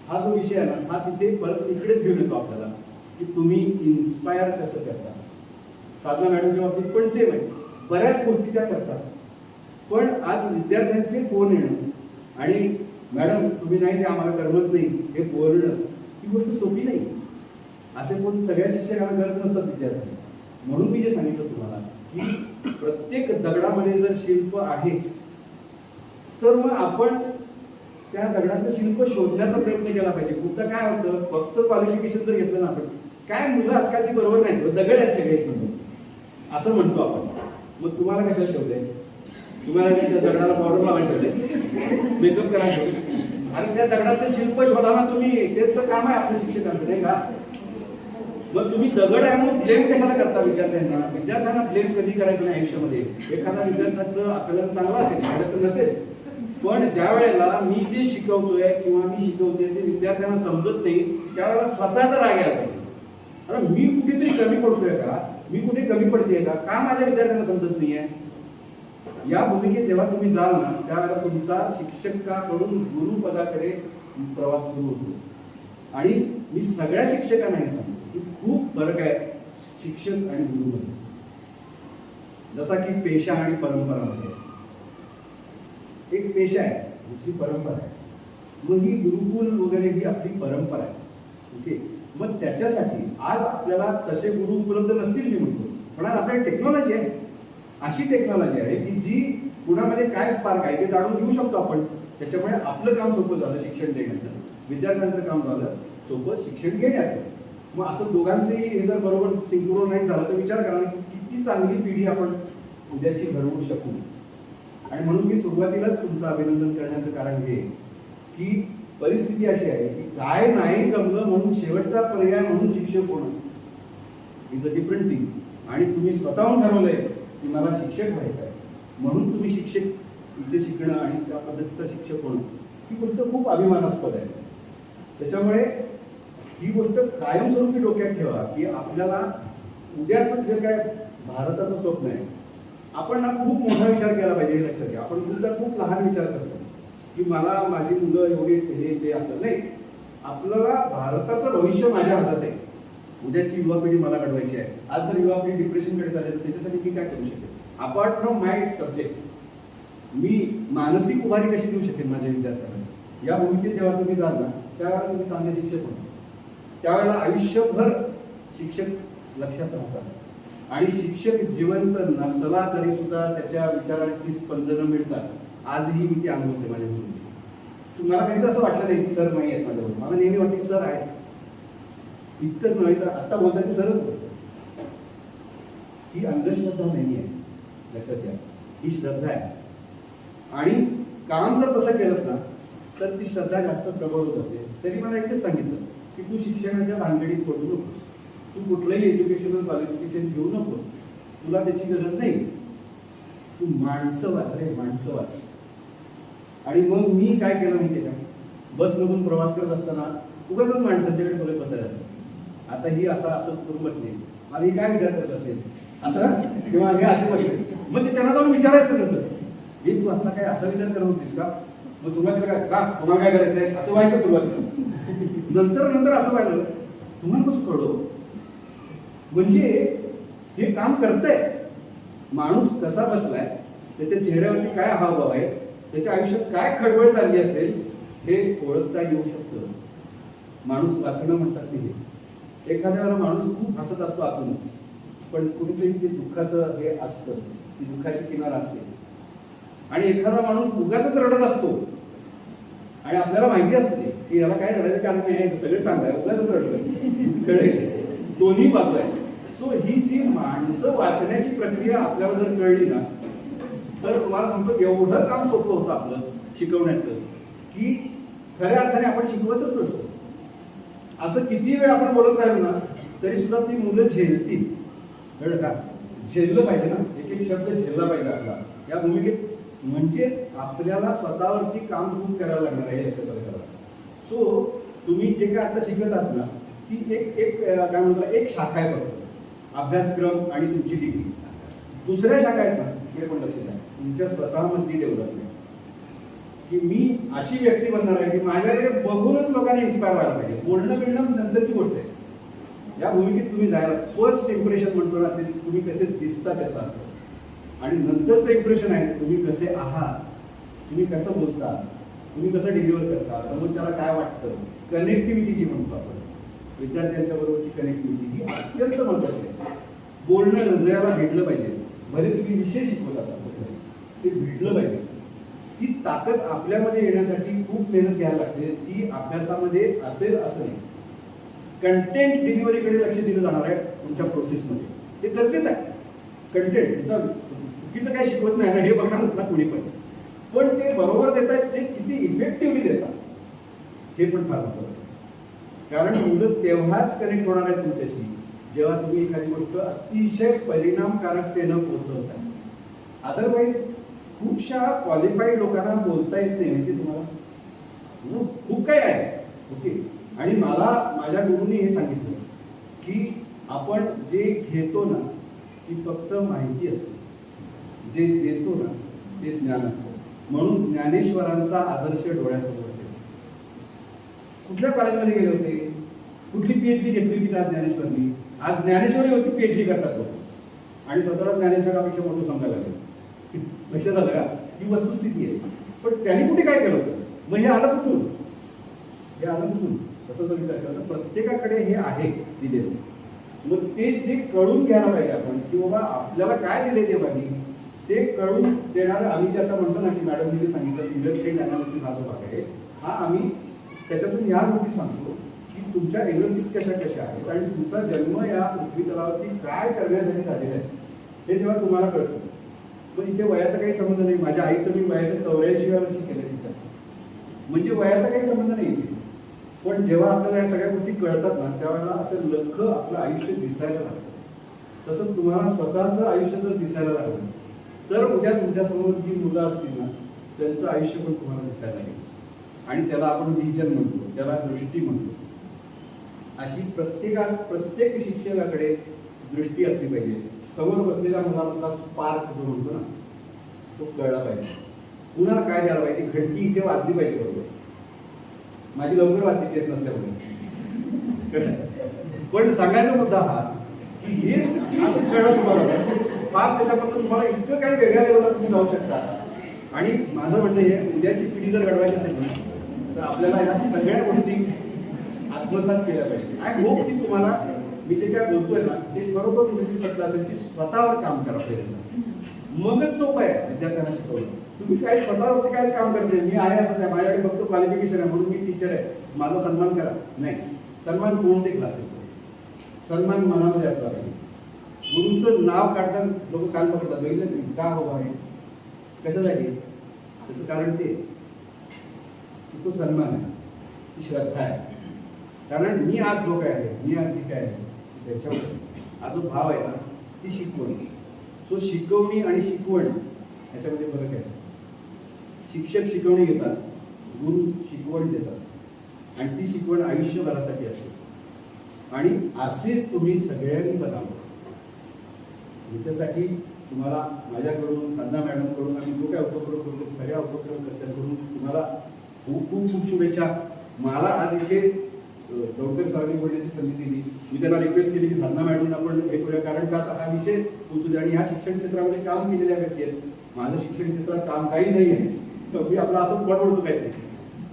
हा जो विषय आहे ना, हा तिथे परत इकडेच घेऊन येतो आपल्याला की तुम्ही इन्स्पायर कसं करता. साधना मॅडमच्या बाबतीत पण सेम आहे, बऱ्याच गोष्टी त्या करतात. पण आज विद्यार्थ्यांचे फोन येणं आणि मॅडम तुम्ही नाही, ते आम्हाला करमत नाही, हे बोलणं, ही गोष्ट सोपी नाही. असे कोण सगळ्या शिक्षकांना करत नसतात विद्यार्थी. म्हणून मी जे सांगितलं तुम्हाला की प्रत्येक दगडामध्ये जर शिल्प आहेच, तर मग आपण त्या दगडाचं शिल्प शोधण्याचा प्रयत्न केला पाहिजे. खूपदा काय होतं, फक्त क्वालिफिकेशन जर घेतलं ना आपण, काय मुलं आजकालची बरोबर नाही, दगड आहेत सगळे असं म्हणतो आपण. मग तुम्हाला कशाला ठेवलंय, तुम्हाला त्या दगडाला पावडर लावायला ठेवलंय, मेकअप करायचं, आणि त्या दगडाचं शिल्प शोधाना तुम्ही, तेच तर काम आहे आपल्या शिक्षकांचं, नाही का. मग तुम्ही दगड आहे म्हणून ब्लेम कशाला करता विद्यार्थ्यांना. विद्यार्थ्यांना ब्लेम कधी करायचं नाही आयुष्यामध्ये. एखाद्या विद्यार्थ्याचं आकलन चांगलं असेल, एखाद्याचं नसेल, पण ज्या वेळेला मी जे शिकवतोय किंवा मी शिकवते ते विद्यार्थ्यांना समजत नाही, त्यावेळेला स्वतःचा राग यायला पाहिजे. अरे मी कुठेतरी कमी पडतोय का, मी कुठे कमी पडतेय का माझ्या विद्यार्थ्यांना समजत नाहीये. या भूमिकेत जेव्हा तुम्ही जाल ना, त्यावेळेला तुमचा शिक्षकाकडून गुरुपदाकडे प्रवास सुरू होतो. आणि मी सगळ्या शिक्षकांना हे सांगतो की खूप फरक आहे शिक्षक आणि गुरुमध्ये. जसा की पेशा आणि परंपरामध्ये, एक पेशा आहे, दुसरी परंपरा आहे. मग ही गुरुकुल वगैरे ही आपली परंपरा आहे. ओके, मग त्याच्यासाठी आज आपल्याला तसे गुरु उपलब्ध नसतील मी म्हणतो, पण आज आपल्याकडे टेक्नॉलॉजी आहे. अशी टेक्नॉलॉजी आहे की जी कुणामध्ये काय स्पार्क आहे ते जाणून घेऊ शकतो आपण. त्याच्यामुळे आपलं काम सोपं झालं शिक्षण देण्याचं, विद्यार्थ्यांचं काम झालं सोपं शिक्षण घेण्याचं. मग असं दोघांचंही हे जर बरोबर सिंक्रोनाइज झालं तर विचार करा की किती चांगली पिढी आपण उद्याची घडवू शकू. आणि म्हणून मी सुरुवातीलाच तुमचं अभिनंदन करण्याचं कारण हे की परिस्थिती अशी आहे की काय नाही जमलं म्हणून शेवटचा पर्याय म्हणून शिक्षक होणं इज अ डिफरंट थिंग. आणि तुम्ही स्वतःहून ठरवलंय की मला शिक्षक व्हायचं आहे म्हणून तुम्ही शिक्षक इथे शिकणं आणि त्या पद्धतीचा शिक्षक होणं ही गोष्ट खूप अभिमानास्पद आहे. त्याच्यामुळे ही गोष्ट कायमस्वरूपी डोक्यात ठेवा की आपल्याला उद्याचं जे काय भारताचं स्वप्न आहे आपण ना खूप मोठा विचार केला पाहिजे हे लक्षात घ्या. आपण खूप लहान विचार करतो की मला माझी मुलं एवढीच हे ते असं नाही. आपल्याला भारताचं भविष्य माझ्या हातात आहे. उद्याची युवा पिढी मला घडवायची आहे. आज जर युवा पिढी डिप्रेशनकडे चालली तर त्याच्यासाठी मी काय करू शकेन अपार्ट फ्रॉम माय सब्जेक्ट. मी मानसिक उभारी कशी देऊ शकेन माझ्या विद्यार्थ्यांना. या भूमिकेत जेव्हा तुम्ही जाल ना त्यावेळेला तुम्ही चांगले शिक्षक होणार. त्यावेळेला आयुष्यभर शिक्षक लक्षात राहतात आणि शिक्षक जिवंत नसला तरी सुद्धा त्याच्या विचारांची स्पंदनं मिळतात. आजही मी ती अनुभवते माझ्या मुलीची. मला कधीच असं वाटलं नाही की सर नाही आहेत माझ्याबरोबर. मला नेहमी वाटते की सर आहे. इतकंच नव्हे तर आत्ता बोलतात की सरच बोलतात. ही अंधश्रद्धा नाही आहे, लक्षात घ्या. ही श्रद्धा आहे आणि काम जर तसं केलं ना तर ती श्रद्धा जास्त प्रबळ होत जाते. तरी मला एकच सांगितलं की तू शिक्षणाच्या भानगडीत पडू नकोस. तू कुठलंही एज्युकेशनल क्वालिफिकेशन घेऊ नकोस. तुला त्याची गरज नाही. तू माणसं वाच रे, माणसं वाच. आणि मग मी काय केलं माहिती का, बसमधून प्रवास करत असताना उगाच माणसांच्याकडे बघत बसायला असं. आता ही असं करून बसली, मला ही काय विचार करत असेल असं किंवा हे असे बसले. मग ते त्यांना जाऊन विचारायचं नंतर हे तू आता काय असा विचार करत होतीस का. मग सुरुवातीला काय का तुम्हाला काय करायचं आहे असं व्हायचं सुरुवातीला. नंतर असं व्हायला तुम्हाला कसं कळलं म्हणजे हे काम करतंय. माणूस कसा बसलाय, त्याच्या चेहऱ्यावरती काय हावभाव आहे, त्याच्या आयुष्यात काय खळबळ चालली असेल हे ओळखता येऊ शकतं. माणूस वाचणं म्हणतात नाही. एखाद्या वेळेला माणूस खूप हसत असतो आतून, पण कुठेतरी ते दुःखाचं हे असतं, ती दुःखाची किनार असते. आणि एखादा माणूस उगाच रडत असतो आणि आपल्याला माहिती असते की याला काय रडायचं कारण नाही, सगळं चांगलं आहे, उगाच रडलं कळेल. दोन्ही बाजू आहे. सो ही जी माणसं वाचण्याची प्रक्रिया आपल्याला जर कळली ना तर तुम्हाला सांगतो एवढं काम सोपं होतं आपलं शिकवण्याचं की खऱ्या अर्थाने आपण शिकवतच नसतो. असं किती वेळ आपण बोलत राहिलो ना तरी सुद्धा ती मुलं झेलतील. कळलं का. झेललं पाहिजे ना, एक एक शब्द झेलला पाहिजे आपला या भूमिकेत. म्हणजेच आपल्याला स्वतःवरती काम खूप करावं लागणार आहे लक्षात आलं. सो तुम्ही जे काय आता शिकत आहात ना ती एक काय म्हणतात एक शाखा आहे फक्त. अभ्यासक्रम आणि तुमची डिग्री. दुसऱ्या शाखा आहेत ना हे पण लक्षात आहे तुमच्या स्वतःमधली डेव्हलपमेंट. की मी अशी व्यक्ती बनणार आहे की माझ्याकडे बघूनच लोकांनी इन्स्पायर व्हायला पाहिजे. बोलणं बिलणं नंतरची गोष्ट आहे. या भूमिकेत तुम्ही जायला फर्स्ट इम्प्रेशन म्हणतो ना ते तुम्ही कसे दिसता त्याचं असतं. आणि नंतरचं इम्प्रेशन आहे तुम्ही कसे आहात, तुम्ही कसं बोलता, तुम्ही कसं डिलिव्हर करता, समोरच्याला काय वाटतं. कनेक्टिव्हिटी जी म्हणतो आपण विद्यार्थ्यांच्या बरोबरची कनेक्टिव्हिटी ही अत्यंत महत्त्वाची आहे. बोलणं हृदयाला भेटलं पाहिजे. भले तुम्ही विषय शिकवत असाल ते भेटलं पाहिजे. ती ताकद आपल्यामध्ये येण्यासाठी खूप मेहनत घ्यायला लागते. ती अभ्यासामध्ये असेल असं नाही. कंटेंट डिलिव्हरीकडे लक्ष दिलं जाणार आहे तुमच्या प्रोसेसमध्ये. ते गरजेचं आहे. कंटेंट चुकीचं काय शिकवत नाही ना हे बघणारच ना कुणी पण ते बरोबर देत आहेत ते किती इफेक्टिव्हली देतात हे पण फार महत्त्वाचं आहे. कारण मुलं तेव्हाच कनेक्ट होणार आहेत तुमच्याशी जेव्हा तुम्ही एखादी गोष्ट अतिशय परिणामकारकतेनं पोहोचवता. अदरवाईज खूपशा क्वालिफाईड लोकांना बोलता येत नाही माहिती तुम्हाला. खूप काही आहे. ओके. आणि मला माझ्या गुरूंनी हे सांगितलं की आपण जे घेतो ना ती फक्त माहिती असते, जे देतो ना ते ज्ञान असतं. म्हणून ज्ञानेश्वरांचा आदर्श डोळ्यासमोर ठेवा. कुठल्या कॉलेजमध्ये गेले होते, कुठली PhD घेतली होती का ज्ञानेश्वरनी. आज ज्ञानेश्वरी होती PhD करतात लोक आणि स्वतःला ज्ञानेश्वरापेक्षा मोठं समजायला लागलं. लक्षात आलं का. ही वस्तुस्थिती आहे. पण त्यांनी कुठे काय केलं होतं मग हे आलं कुठून हे आलं कुठून तसं जर विचार केला तर प्रत्येकाकडे हे आहे दिलेलं. मग ते जे कळून घ्यायला पाहिजे आपण की बाबा आपल्याला काय दिले देवानी ते कळून देणारं आम्ही जे आता म्हणतो ना की मॅडमनी जे सांगितलं फिंगरप्रिंट अनालिसिस हा जो भाग आहे हा आम्ही त्याच्यातून या गोष्टी सांगतो की तुमच्या एनर्जीज कशा कशा आहेत आणि तुमचा जन्म या पृथ्वी तलावरती काय करण्यासाठी झालेला आहे हे जेव्हा तुम्हाला कळतं. पण इथे वयाचा काही संबंध नाही. माझ्या आईचं मी वयाच्या 84व्या वर्षी केलं तिचं, म्हणजे वयाचा काही संबंध नाही. पण जेव्हा आपल्याला या सगळ्या गोष्टी कळतात ना त्यावेळेला असं लख आपलं आयुष्य दिसायला लागतं. तसं तुम्हाला स्वतःचं आयुष्य जर दिसायला लागलं तर उद्या तुमच्यासमोर जी मुलं असतील ना त्यांचं आयुष्य पण तुम्हाला दिसायला लागेल आणि त्याला आपण विजन म्हणतो, त्याला दृष्टी म्हणतो. अशी प्रत्येक शिक्षकाकडे दृष्टी असली पाहिजे. समोर बसलेल्या मुलामधला स्पार्क जो म्हणतो ना तो कळला पाहिजे. कुणाला काय द्यायला पाहिजे, घंटी इथे वाजली पाहिजे बरोबर. माझी लवकर वाजली केस नसल्यामुळे. पण सांगायचा मुद्दा हा की हे आता कळलं तुम्हाला फार त्याच्याबद्दल तुम्हाला इतकं काही वेगळ्या लेवलला तुम्ही जाऊ शकता. आणि माझं म्हणणं हे उद्याची पिढी जर घडवायची असेल ना तर आपल्याला या सगळ्या गोष्टी आत्मसात केल्या पाहिजे. आय होप की तुम्हाला मी जे काय बोलतोय ना ते बरोबर तुम्ही म्हटलं असेल की स्वतःवर काम करा पहिल्यांदा, मगच सोपं आहे विद्यार्थ्यांना शिकवलं. तुम्ही काय स्वतःवरती कायच काम करते मी आहे असं नाही, माझ्याकडे फक्त क्वालिफिकेशन आहे म्हणून मी टीचर आहे माझा सन्मान करा. नाही, सन्मान कोणते क्लास येतो, सन्मान मनामध्ये असला पाहिजे. गुरुचं नाव काढताना लोक कान पकडतात, बघितलं तुम्ही का हवं आहे कशासाठी, त्याचं कारण ते तो सन्मान आहे, ती श्रद्धा आहे. कारण मी आज जो काय आहे, मी आज जी काय आहे त्याच्यावर हा जो भाव आहे ना ती शिकवण. सो शिकवणी आणि शिकवण याच्यामध्ये फरक आहे. शिक्षक शिकवणी घेतात, गुरु शिकवण देतात आणि ती शिकवण आयुष्यभरासाठी असते. आणि असे तुम्ही सगळ्यांनी बनावं. याच्यासाठी तुम्हाला माझ्याकडून साधना मॅडमकडून आम्ही जो काय उपक्रम करतो सगळ्या उपक्रमकर्त्यांकडून तुम्हाला खूप खूप खूप शुभेच्छा. मला आज इथे डॉक्टर सरांनी बोलण्याची संधी दिली. मी त्यांना रिक्वेस्ट केली की साधना मॅडम आपण हे करूया, कारण का आता हा विषय पोचू द्या आणि ह्या शिक्षण क्षेत्रामध्ये काम केलेल्या व्यक्ती आहेत. माझं शिक्षण क्षेत्रात काम काही नाही आहे, मी आपलं असं पडवडतो काहीतरी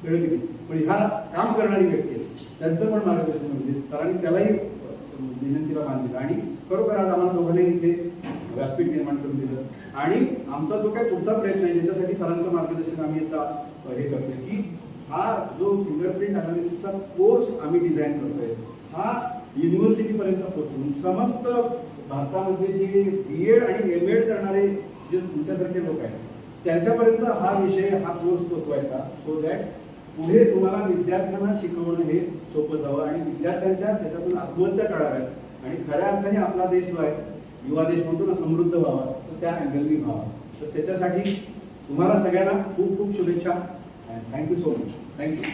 कळलं की, पण ह्या काम करणारी व्यक्ती आहेत त्यांचं पण मार्गदर्शन म्हणजे सरांनी त्यालाही विनंतीला मान दिला आणि खरोखर आज आम्हाला दोघांनी इथे व्यासपीठ निर्माण करून दिलं. आणि आमचा जो काही पुढचा प्रयत्न आहे त्याच्यासाठी सरांचं मार्गदर्शन आम्ही आता हे करतोय की हा जो फिंगरप्रिंट अनालिसिसचा कोर्स आम्ही डिझाईन करतोय हा युनिव्हर्सिटीपर्यंत पोहोचून समस्त भारतामध्ये जे BEd आणि MAd करणारे जे तुमच्यासारखे लोक आहेत त्यांच्यापर्यंत हा विषय हा कोर्स पोहोचवायचा. सो दॅट पुढे तुम्हाला विद्यार्थ्यांना शिकवणं हे सोपं जावं आणि विद्यार्थ्यांच्या त्याच्यातून आत्महत्या टाळाव्यात आणि खऱ्या अर्थाने आपला देश जो आहे युवा देश म्हणतो ना समृद्ध व्हावा तर त्या अँगलनी व्हावा. तर त्याच्यासाठी तुम्हाला सगळ्यांना खूप खूप शुभेच्छा. Thank you so much. Thank you.